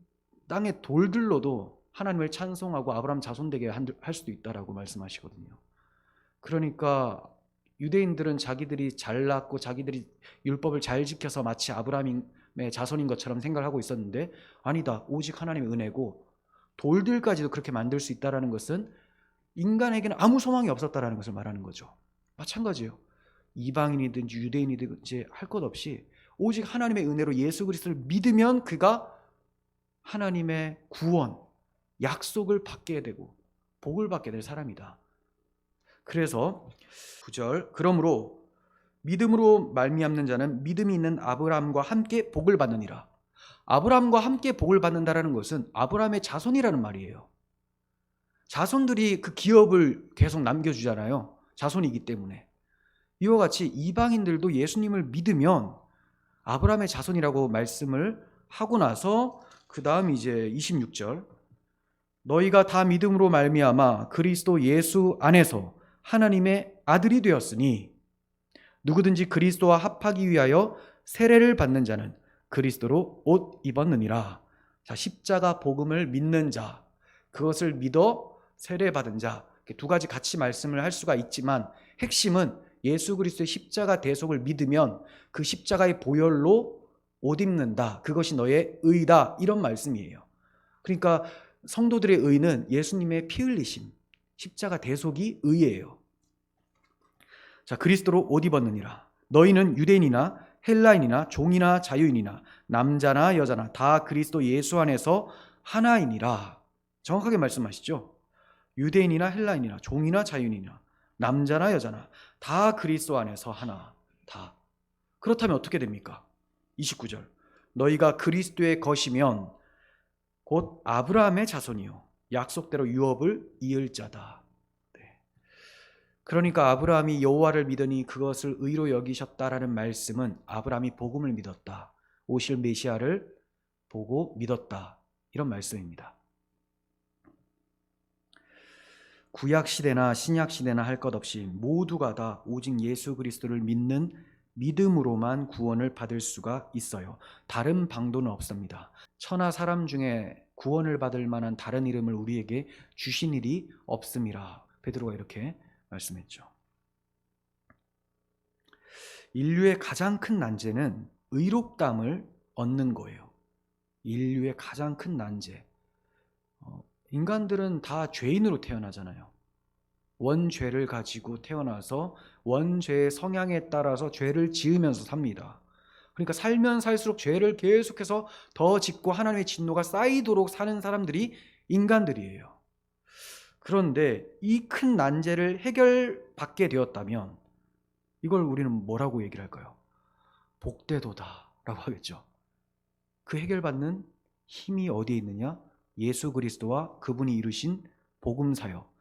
땅의 돌들로도 하나님을 찬송하고 아브라함 자손 되게 할 수도 있다라고 말씀하시거든요. 그러니까 유대인들은 자기들이 잘났고 자기들이 율법을 잘 지켜서 마치 아브라함의 자손인 것처럼 생각을 하고 있었는데, 아니다, 오직 하나님의 은혜고 돌들까지도 그렇게 만들 수 있다는 것은 인간에게는 아무 소망이 없었다는 것을 말하는 거죠. 마찬가지예요. 이방인이든지 유대인이든지 할 것 없이 오직 하나님의 은혜로 예수 그리스도를 믿으면 그가 하나님의 구원, 약속을 받게 되고 복을 받게 될 사람이다. 그래서 9절, 그러므로 믿음으로 말미암는 자는 믿음이 있는 아브라함과 함께 복을 받느니라. 아브라함과 함께 복을 받는다라는 것은 아브라함의 자손이라는 말이에요. 자손들이 그 기업을 계속 남겨주잖아요. 자손이기 때문에. 이와 같이 이방인들도 예수님을 믿으면 아브라함의 자손이라고 말씀을 하고 나서 그 다음 이제 26절, 너희가 다 믿음으로 말미암아 그리스도 예수 안에서 하나님의 아들이 되었으니 누구든지 그리스도와 합하기 위하여 세례를 받는 자는 그리스도로 옷 입었느니라. 자, 십자가 복음을 믿는 자, 그것을 믿어 세례받은 자, 두 가지 같이 말씀을 할 수가 있지만 핵심은 예수 그리스도의 십자가 대속을 믿으면 그 십자가의 보혈로 옷 입는다. 그것이 너의 의다. 이런 말씀이에요. 그러니까 성도들의 의는 예수님의 피 흘리심, 십자가 대속이 의예요. 자, 그리스도로 옷 입었느니라. 너희는 유대인이나 헬라인이나 종이나 자유인이나 남자나 여자나 다 그리스도 예수 안에서 하나이니라. 정확하게 말씀하시죠. 유대인이나 헬라인이나 종이나 자유인이나 남자나 여자나 다 그리스도 안에서 하나, 다. 그렇다면 어떻게 됩니까? 29절, 너희가 그리스도의 것이면 곧 아브라함의 자손이요 약속대로 유업을 이을 자다. 네. 그러니까 아브라함이 여호와를 믿으니 그것을 의로 여기셨다라는 말씀은 아브라함이 복음을 믿었다, 오실 메시아를 보고 믿었다, 이런 말씀입니다. 구약시대나 신약시대나 할 것 없이 모두가 다 오직 예수 그리스도를 믿는 믿음으로만 구원을 받을 수가 있어요. 다른 방도는 없습니다. 천하 사람 중에 구원을 받을 만한 다른 이름을 우리에게 주신 일이 없음이라 베드로가 이렇게 말씀했죠. 인류의 가장 큰 난제는 의롭다함을 얻는 거예요. 인류의 가장 큰 난제. 인간들은 다 죄인으로 태어나잖아요. 원죄를 가지고 태어나서 원죄의 성향에 따라서 죄를 지으면서 삽니다. 그러니까 살면 살수록 죄를 계속해서 더 짓고 하나님의 진노가 쌓이도록 사는 사람들이 인간들이에요. 그런데 이 큰 난제를 해결받게 되었다면 이걸 우리는 뭐라고 얘기를 할까요? 복되도다 라고 하겠죠. 그 해결받는 힘이 어디에 있느냐? 예수 그리스도와 그분이 이루신 복음 사역.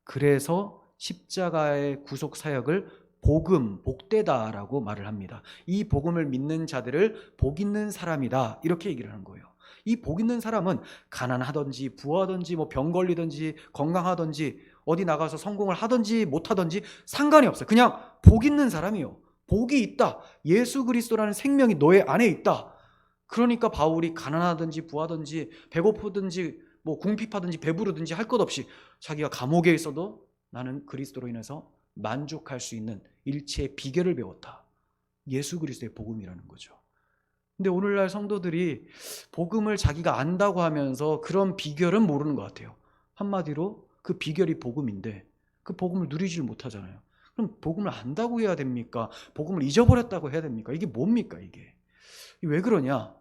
그래서 십자가의 구속 사역을 복음, 복되다라고 말을 합니다. 이 복음을 믿는 자들을 복 있는 사람이다, 이렇게 얘기를 하는 거예요. 이 복 있는 사람은 가난하든지 부하든지 병 걸리든지 건강하든지 어디 나가서 성공을 하든지 못하든지 상관이 없어요. 그냥 복 있는 사람이요. 복이 있다. 예수 그리스도라는 생명이 너의 안에 있다. 그러니까 바울이 가난하든지 부하든지 배고프든지 궁핍하든지 배부르든지 할 것 없이 자기가 감옥에 있어도 나는 그리스도로 인해서 만족할 수 있는 일체의 비결을 배웠다. 예수 그리스도의 복음이라는 거죠. 근데 오늘날 성도들이 복음을 자기가 안다고 하면서 그런 비결은 모르는 것 같아요. 한마디로 그 비결이 복음인데 그 복음을 누리질 못하잖아요. 그럼 복음을 안다고 해야 됩니까? 복음을 잊어버렸다고 해야 됩니까? 이게 뭡니까 이게? 왜 그러냐?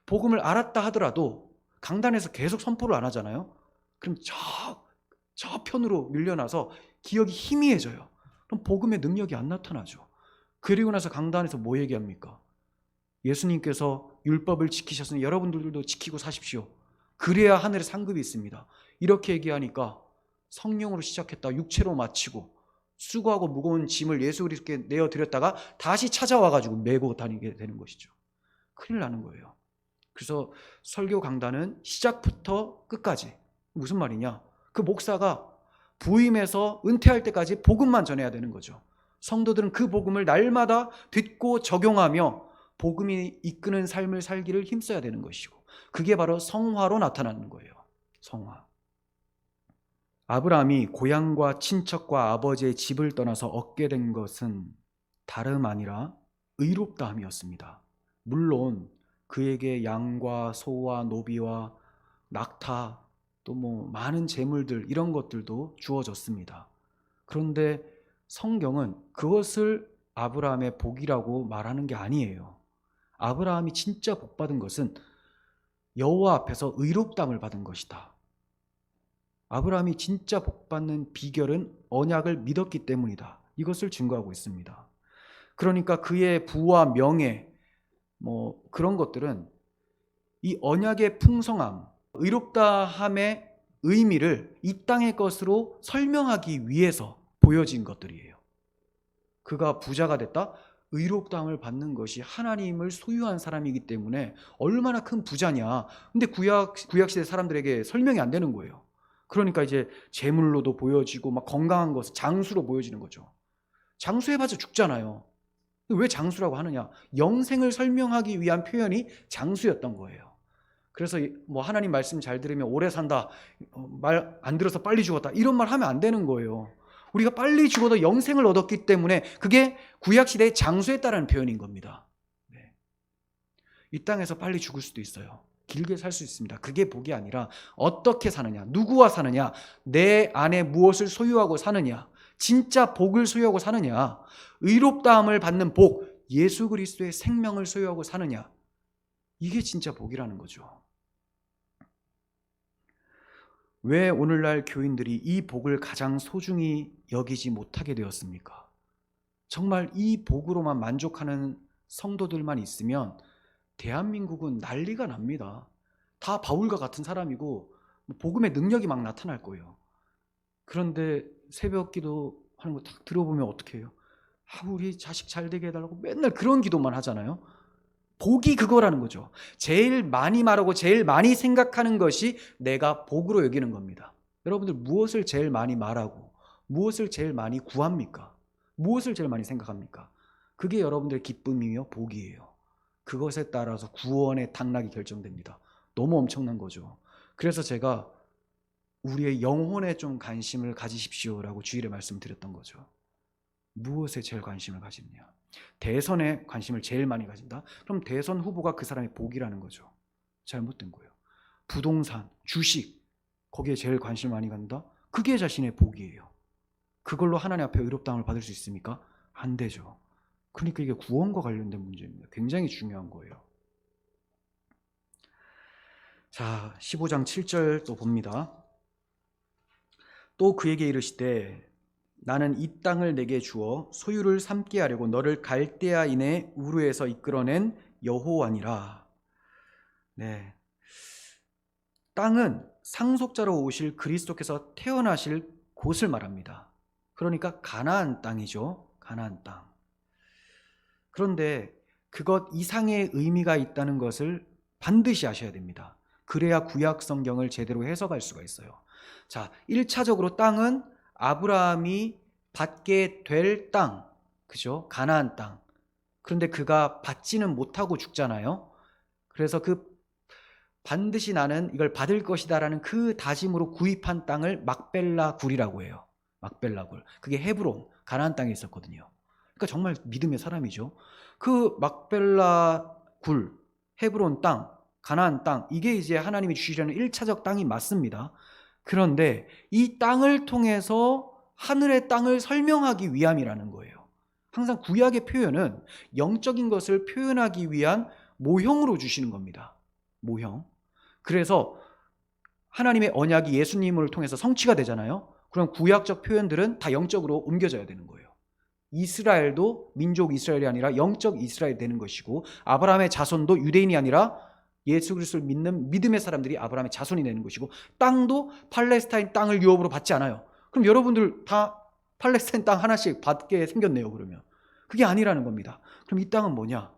복음을 알았다 하더라도 강단에서 계속 선포를 안 하잖아요. 그럼 저 편으로 밀려나서 기억이 희미해져요. 그럼 복음의 능력이 안 나타나죠. 그리고 나서 강단에서 뭐 얘기합니까? 예수님께서 율법을 지키셨으니 여러분들도 지키고 사십시오. 그래야 하늘에 상급이 있습니다. 이렇게 얘기하니까 성령으로 시작했다 육체로 마치고 수고하고 무거운 짐을 예수 그리스도께 내어드렸다가 다시 찾아와가지고 메고 다니게 되는 것이죠. 큰일 나는 거예요. 그래서 설교 강단은 시작부터 끝까지 무슨 말이냐? 그 목사가 부임해서 은퇴할 때까지 복음만 전해야 되는 거죠. 성도들은 그 복음을 날마다 듣고 적용하며 복음이 이끄는 삶을 살기를 힘써야 되는 것이고 그게 바로 성화로 나타나는 거예요. 성화. 아브라함이 고향과 친척과 아버지의 집을 떠나서 얻게 된 것은 다름 아니라 의롭다함이었습니다. 물론 그에게 양과 소와 노비와 낙타 또 많은 재물들 이런 것들도 주어졌습니다. 그런데 성경은 그것을 아브라함의 복이라고 말하는 게 아니에요. 아브라함이 진짜 복받은 것은 여호와 앞에서 의롭다함을 받은 것이다. 아브라함이 진짜 복받는 비결은 언약을 믿었기 때문이다. 이것을 증거하고 있습니다. 그러니까 그의 부와 명예 그런 것들은 이 언약의 풍성함, 의롭다함의 의미를 이 땅의 것으로 설명하기 위해서 보여진 것들이에요. 그가 부자가 됐다? 의롭다함을 받는 것이 하나님을 소유한 사람이기 때문에 얼마나 큰 부자냐. 근데 구약시대 사람들에게 설명이 안 되는 거예요. 그러니까 이제 재물로도 보여지고 막 건강한 것, 장수로 보여지는 거죠. 장수해봤자 죽잖아요. 왜 장수라고 하느냐? 영생을 설명하기 위한 표현이 장수였던 거예요. 그래서 하나님 말씀 잘 들으면 오래 산다, 말 안 들어서 빨리 죽었다 이런 말 하면 안 되는 거예요. 우리가 빨리 죽어도 영생을 얻었기 때문에 그게 구약시대의 장수했다라는 표현인 겁니다. 네. 이 땅에서 빨리 죽을 수도 있어요. 길게 살 수 있습니다. 그게 복이 아니라 어떻게 사느냐, 누구와 사느냐, 내 안에 무엇을 소유하고 사느냐, 진짜 복을 소유하고 사느냐, 의롭다함을 받는 복, 예수 그리스도의 생명을 소유하고 사느냐, 이게 진짜 복이라는 거죠. 왜 오늘날 교인들이 이 복을 가장 소중히 여기지 못하게 되었습니까? 정말 이 복으로만 만족하는 성도들만 있으면 대한민국은 난리가 납니다. 다 바울과 같은 사람이고 복음의 능력이 막 나타날 거예요. 그런데 새벽 기도하는 거 딱 들어보면 어떻게 해요? 우리 자식 잘 되게 해달라고 맨날 그런 기도만 하잖아요. 복이 그거라는 거죠. 제일 많이 말하고 제일 많이 생각하는 것이 내가 복으로 여기는 겁니다. 여러분들 무엇을 제일 많이 말하고 무엇을 제일 많이 구합니까? 무엇을 제일 많이 생각합니까? 그게 여러분들의 기쁨이며 복이에요. 그것에 따라서 구원의 당락이 결정됩니다. 너무 엄청난 거죠. 그래서 제가 우리의 영혼에 좀 관심을 가지십시오라고 주일에 말씀드렸던 거죠. 무엇에 제일 관심을 가지느냐? 대선에 관심을 제일 많이 가진다? 그럼 대선 후보가 그 사람의 복이라는 거죠. 잘못된 거예요. 부동산, 주식, 거기에 제일 관심을 많이 갖는다? 그게 자신의 복이에요. 그걸로 하나님 앞에 의롭다함을 받을 수 있습니까? 안 되죠. 그러니까 이게 구원과 관련된 문제입니다. 굉장히 중요한 거예요. 자, 15장 7절 또 봅니다. 또 그에게 이르시되 나는 이 땅을 내게 주어 소유를 삼게 하려고 너를 갈대아인의 우르에서 이끌어낸 여호와니라. 네, 땅은 상속자로 오실 그리스도께서 태어나실 곳을 말합니다. 그러니까 가나안 땅이죠. 가나안 땅. 그런데 그것 이상의 의미가 있다는 것을 반드시 아셔야 됩니다. 그래야 구약 성경을 제대로 해석할 수가 있어요. 자, 1차적으로 땅은 아브라함이 받게 될 땅, 그죠? 가나안 땅. 그런데 그가 받지는 못하고 죽잖아요. 그래서 반드시 나는 이걸 받을 것이다라는 그 다짐으로 구입한 땅을 막벨라 굴이라고 해요. 막벨라 굴. 그게 헤브론, 가나안 땅에 있었거든요. 그러니까 정말 믿음의 사람이죠. 그 막벨라 굴, 헤브론 땅, 가나안 땅, 이게 이제 하나님이 주시려는 1차적 땅이 맞습니다. 그런데 이 땅을 통해서 하늘의 땅을 설명하기 위함이라는 거예요. 항상 구약의 표현은 영적인 것을 표현하기 위한 모형으로 주시는 겁니다. 모형. 그래서 하나님의 언약이 예수님을 통해서 성취가 되잖아요. 그럼 구약적 표현들은 다 영적으로 옮겨져야 되는 거예요. 이스라엘도 민족 이스라엘이 아니라 영적 이스라엘이 되는 것이고, 아브라함의 자손도 유대인이 아니라 예수 그리스도를 믿는 믿음의 사람들이 아브라함의 자손이 되는 것이고, 땅도 팔레스타인 땅을 유업으로 받지 않아요. 그럼 여러분들 다 팔레스타인 땅 하나씩 받게 생겼네요. 그러면 그게 아니라는 겁니다. 그럼 이 땅은 뭐냐?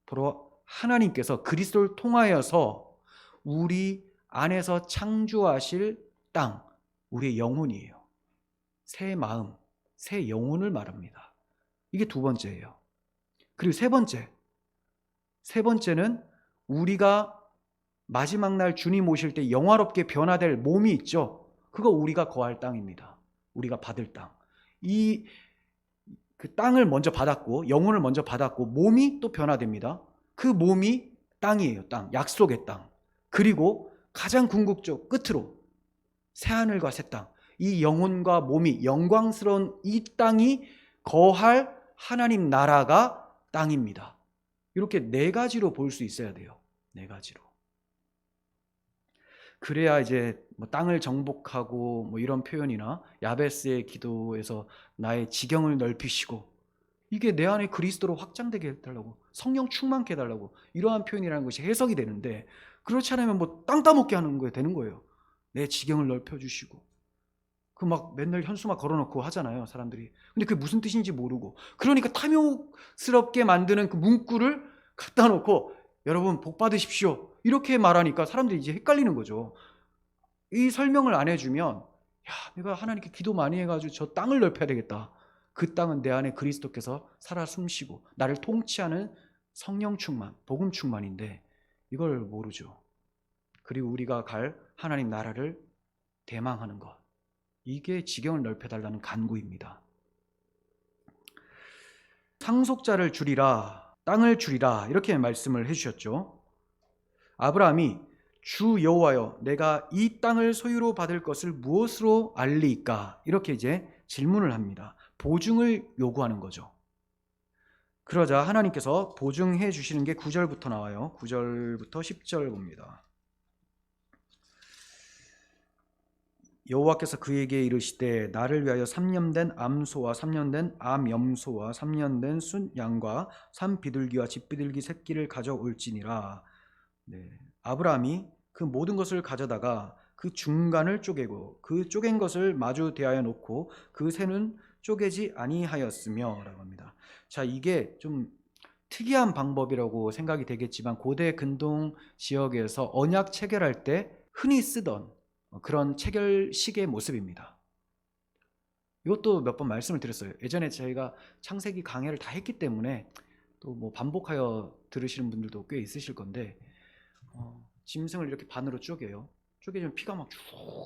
바로 하나님께서 그리스도를 통하여서 우리 안에서 창조하실 땅, 우리의 영혼이에요. 새 마음, 새 영혼을 말합니다. 이게 두 번째예요. 그리고 세 번째는 우리가 마지막 날 주님 오실 때 영화롭게 변화될 몸이 있죠. 그거 우리가 거할 땅입니다. 우리가 받을 땅. 이 그 땅을 먼저 받았고 영혼을 먼저 받았고 몸이 또 변화됩니다. 그 몸이 땅이에요. 땅. 약속의 땅. 그리고 가장 궁극적 끝으로 새하늘과 새 땅. 이 영혼과 몸이 영광스러운 이 땅이 거할 하나님 나라가 땅입니다. 이렇게 네 가지로 볼 수 있어야 돼요. 네 가지로. 그래야 이제 뭐 땅을 정복하고 뭐 이런 표현이나 야베스의 기도에서 나의 지경을 넓히시고 이게 내 안에 그리스도로 확장되게 해달라고 성령 충만케 해달라고 이러한 표현이라는 것이 해석이 되는데 그렇지 않으면 뭐 땅 따먹게 하는 거에 되는 거예요. 내 지경을 넓혀주시고 그 막 맨날 현수막 걸어놓고 하잖아요 사람들이. 근데 그게 무슨 뜻인지 모르고 그러니까 탐욕스럽게 만드는 그 문구를 갖다 놓고 여러분 복 받으십시오 이렇게 말하니까 사람들이 이제 헷갈리는 거죠. 이 설명을 안 해주면 야 내가 하나님께 기도 많이 해가지고 저 땅을 넓혀야 되겠다. 그 땅은 내 안에 그리스도께서 살아 숨쉬고 나를 통치하는 성령 충만, 복음 충만인데 이걸 모르죠. 그리고 우리가 갈 하나님 나라를 대망하는 것. 이게 지경을 넓혀달라는 간구입니다. 상속자를 주리라, 땅을 주리라 이렇게 말씀을 해주셨죠. 아브라함이 주 여호와여 내가 이 땅을 소유로 받을 것을 무엇으로 알리까? 이렇게 이제 질문을 합니다. 보증을 요구하는 거죠. 그러자 하나님께서 보증해 주시는 게 9절부터 나와요. 9절부터 10절 봅니다. 여호와께서 그에게 이르시되 나를 위하여 3년 된 암소와 3년 된 암염소와 3년 된 순양과 산비둘기와 집비둘기 새끼를 가져올지니라. 네. 아브라함이 그 모든 것을 가져다가 그 중간을 쪼개고 그 쪼갠 것을 마주 대하여 놓고 그 새는 쪼개지 아니하였으며 라고 합니다. 자, 이게 좀 특이한 방법이라고 생각이 되겠지만 고대 근동 지역에서 언약 체결할 때 흔히 쓰던 그런 체결식의 모습입니다. 이것도 몇 번 말씀을 드렸어요. 예전에 저희가 창세기 강해를 다 했기 때문에 또 뭐 반복하여 들으시는 분들도 꽤 있으실 건데 짐승을 이렇게 반으로 쪼개요. 쪼개지면 피가 막 쭉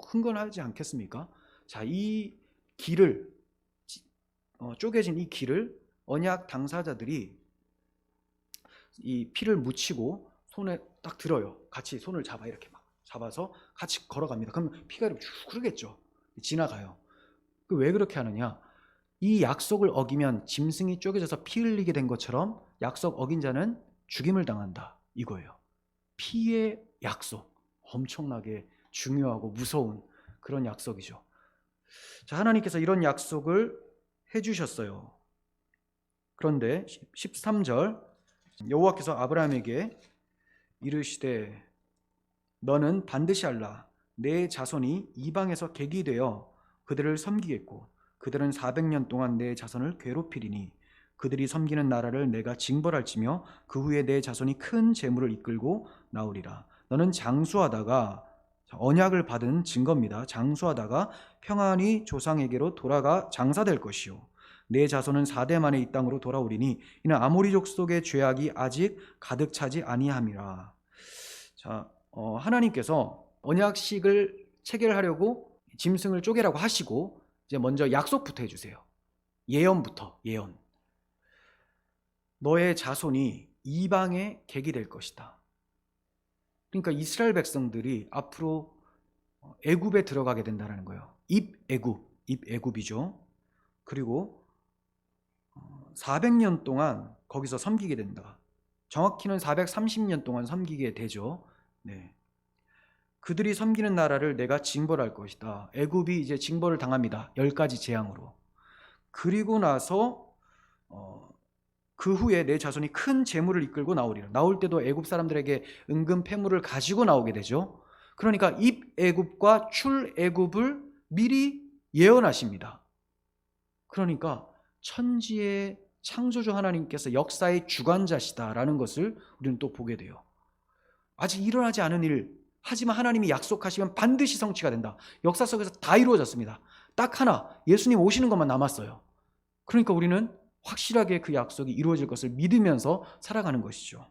흥건하지 않겠습니까? 자, 이 길을 쪼개진 이 길을 언약 당사자들이 이 피를 묻히고 손에 딱 들어요. 같이 손을 잡아 이렇게 막 잡아서 같이 걸어갑니다. 그럼 피가 이렇게 쭉 흐르겠죠. 지나가요. 왜 그렇게 하느냐? 이 약속을 어기면 짐승이 쪼개져서 피 흘리게 된 것처럼 약속 어긴 자는 죽임을 당한다. 이거예요. 피의 약속. 엄청나게 중요하고 무서운 그런 약속이죠. 자, 하나님께서 이런 약속을 해주셨어요. 그런데 13절 여호와께서 아브라함에게 이르시되 너는 반드시 알라. 내 자손이 이방에서 객이 되어 그들을 섬기겠고 그들은 400년 동안 내 자손을 괴롭히리니 그들이 섬기는 나라를 내가 징벌할지며 그 후에 내 자손이 큰 재물을 이끌고 나오리라. 너는 장수하다가 언약을 받은 증거입니다. 장수하다가 평안히 조상에게로 돌아가 장사될 것이요 내 자손은 4대 만에 이 땅으로 돌아오리니 이는 아모리족 속의 죄악이 아직 가득 차지 아니함이라. 자, 하나님께서 언약식을 체결하려고 짐승을 쪼개라고 하시고 이제 먼저 약속부터 해주세요. 예언부터. 예언. 너의 자손이 이방의 객이 될 것이다. 그러니까 이스라엘 백성들이 앞으로 애굽에 들어가게 된다는 거예요. 입애굽이죠. 그리고 400년 동안 거기서 섬기게 된다. 정확히는 430년 동안 섬기게 되죠. 네. 그들이 섬기는 나라를 내가 징벌할 것이다. 애굽이 이제 징벌을 당합니다. 10가지 재앙으로. 그리고 나서 그 후에 내 자손이 큰 재물을 이끌고 나오리라. 나올 때도 애굽 사람들에게 은금 패물을 가지고 나오게 되죠. 그러니까 입애굽과 출애굽을 미리 예언하십니다. 그러니까 천지의 창조주 하나님께서 역사의 주관자시다라는 것을 우리는 또 보게 돼요. 아직 일어나지 않은 일, 하지만 하나님이 약속하시면 반드시 성취가 된다. 역사 속에서 다 이루어졌습니다. 딱 하나, 예수님 오시는 것만 남았어요. 그러니까 우리는 확실하게 그 약속이 이루어질 것을 믿으면서 살아가는 것이죠.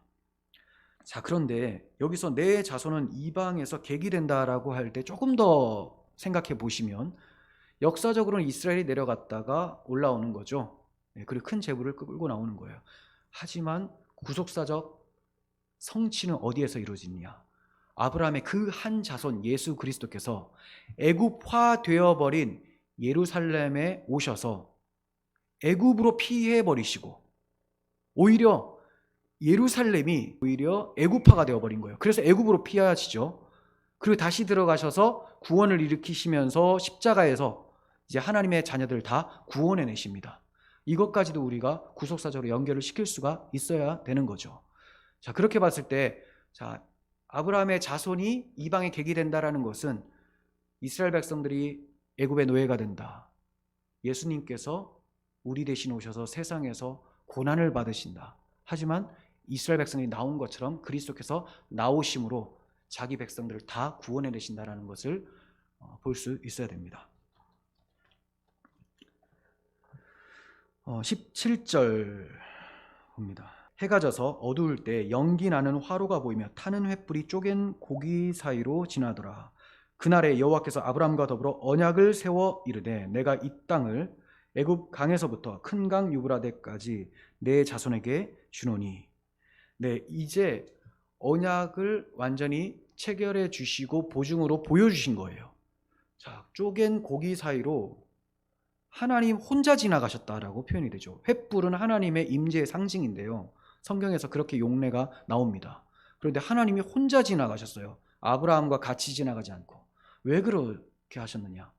자, 그런데 여기서 내 자손은 이방에서 객이 된다라고 할 때 조금 더 생각해 보시면 역사적으로는 이스라엘이 내려갔다가 올라오는 거죠. 그리고 큰 제물을 끌고 나오는 거예요. 하지만 구속사적 성취는 어디에서 이루어지느냐? 아브라함의 그 한 자손 예수 그리스도께서 애굽화 되어버린 예루살렘에 오셔서 애굽으로 피해 버리시고 오히려 예루살렘이 오히려 애굽화가 되어버린 거예요. 그래서 애굽으로 피하시죠. 그리고 다시 들어가셔서 구원을 일으키시면서 십자가에서 이제 하나님의 자녀들 다 구원해 내십니다. 이것까지도 우리가 구속사적으로 연결을 시킬 수가 있어야 되는 거죠. 자, 그렇게 봤을 때, 자, 아브라함의 자손이 이방에 객이 된다라는 것은 이스라엘 백성들이 애굽의 노예가 된다. 예수님께서 우리 대신 오셔서 세상에서 고난을 받으신다. 하지만 이스라엘 백성이 나온 것처럼 그리스도께서 나오심으로 자기 백성들을 다 구원해 내신다라는 것을 볼 수 있어야 됩니다. 17절 봅니다. 해가 져서 어두울 때 연기 나는 화로가 보이며 타는 횃불이 쪼갠 고기 사이로 지나더라. 그날에 여호와께서 아브라함과 더불어 언약을 세워 이르되 내가 이 땅을 애굽 강에서부터 큰 강 유브라데까지 내 자손에게 주노니. 네, 이제 언약을 완전히 체결해 주시고 보증으로 보여주신 거예요. 자, 쪼갠 고기 사이로 하나님 혼자 지나가셨다라고 표현이 되죠. 횃불은 하나님의 임재의 상징인데요. 성경에서 그렇게 용례가 나옵니다. 그런데 하나님이 혼자 지나가셨어요. 아브라함과 같이 지나가지 않고. 왜 그렇게 하셨느냐?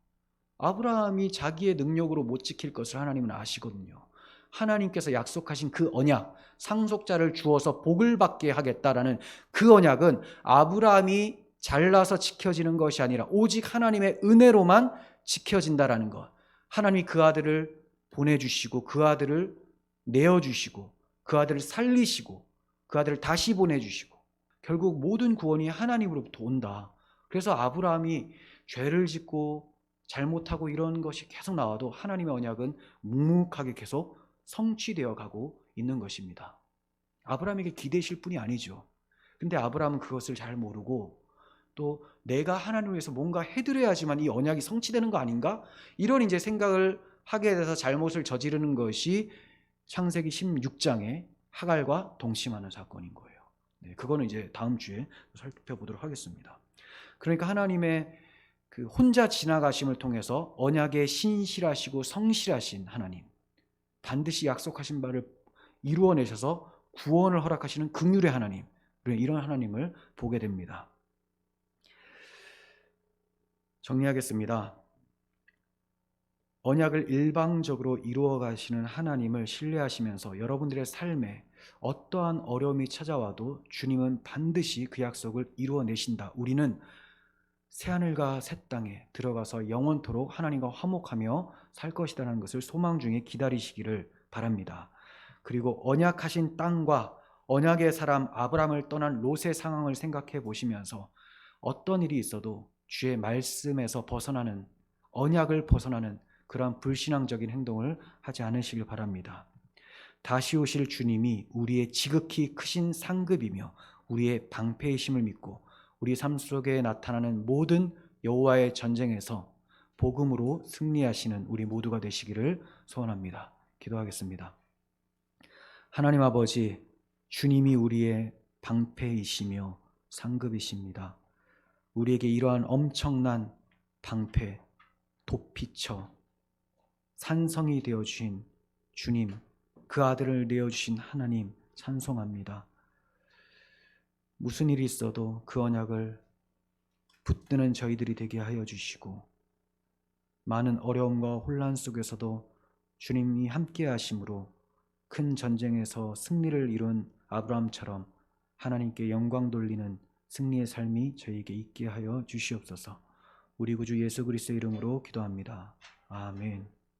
아브라함이 자기의 능력으로 못 지킬 것을 하나님은 아시거든요. 하나님께서 약속하신 그 언약, 상속자를 주어서 복을 받게 하겠다라는 그 언약은 아브라함이 잘나서 지켜지는 것이 아니라 오직 하나님의 은혜로만 지켜진다라는 것. 하나님이 그 아들을 보내주시고 그 아들을 내어주시고 그 아들을 살리시고 그 아들을 다시 보내주시고 결국 모든 구원이 하나님으로부터 온다. 그래서 아브라함이 죄를 짓고 잘못하고 이런 것이 계속 나와도 하나님의 언약은 묵묵하게 계속 성취되어 가고 있는 것입니다. 아브라함에게 기대실 뿐이 아니죠. 근데 아브라함은 그것을 잘 모르고 또 내가 하나님을 위해서 뭔가 해드려야지만 이 언약이 성취되는 거 아닌가? 이런 이제 생각을 하게 돼서 잘못을 저지르는 것이 창세기 16장의 하갈과 동침하는 사건인 거예요. 네, 그거는 이제 다음 주에 살펴보도록 하겠습니다. 그러니까 하나님의 그 혼자 지나가심을 통해서 언약에 신실하시고 성실하신 하나님, 반드시 약속하신 바를 이루어내셔서 구원을 허락하시는 긍휼의 하나님, 이런 하나님을 보게 됩니다. 정리하겠습니다. 언약을 일방적으로 이루어 가시는 하나님을 신뢰하시면서 여러분들의 삶에 어떠한 어려움이 찾아와도 주님은 반드시 그 약속을 이루어내신다. 우리는 새하늘과 새 땅에 들어가서 영원토록 하나님과 화목하며 살 것이라는 것을 소망 중에 기다리시기를 바랍니다. 그리고 언약하신 땅과 언약의 사람 아브라함을 떠난 롯의 상황을 생각해 보시면서 어떤 일이 있어도 주의 말씀에서 벗어나는, 언약을 벗어나는 그러한 불신앙적인 행동을 하지 않으시길 바랍니다. 다시 오실 주님이 우리의 지극히 크신 상급이며 우리의 방패이심을 믿고 우리 삶 속에 나타나는 모든 여호와의 전쟁에서 복음으로 승리하시는 우리 모두가 되시기를 소원합니다. 기도하겠습니다. 하나님 아버지, 주님이 우리의 방패이시며 상급이십니다. 우리에게 이러한 엄청난 방패, 도피처, 산성이 되어주신 주님, 그 아들을 내어주신 하나님 찬송합니다. 무슨 일이 있어도 그 언약을 붙드는 저희들이 되게 하여 주시고 많은 어려움과 혼란 속에서도 주님이 함께 하심으로 큰 전쟁에서 승리를 이룬 아브라함처럼 하나님께 영광 돌리는 승리의 삶이 저희에게 있게 하여 주시옵소서. 우리 구주 예수 그리스도의 이름으로 기도합니다. 아멘.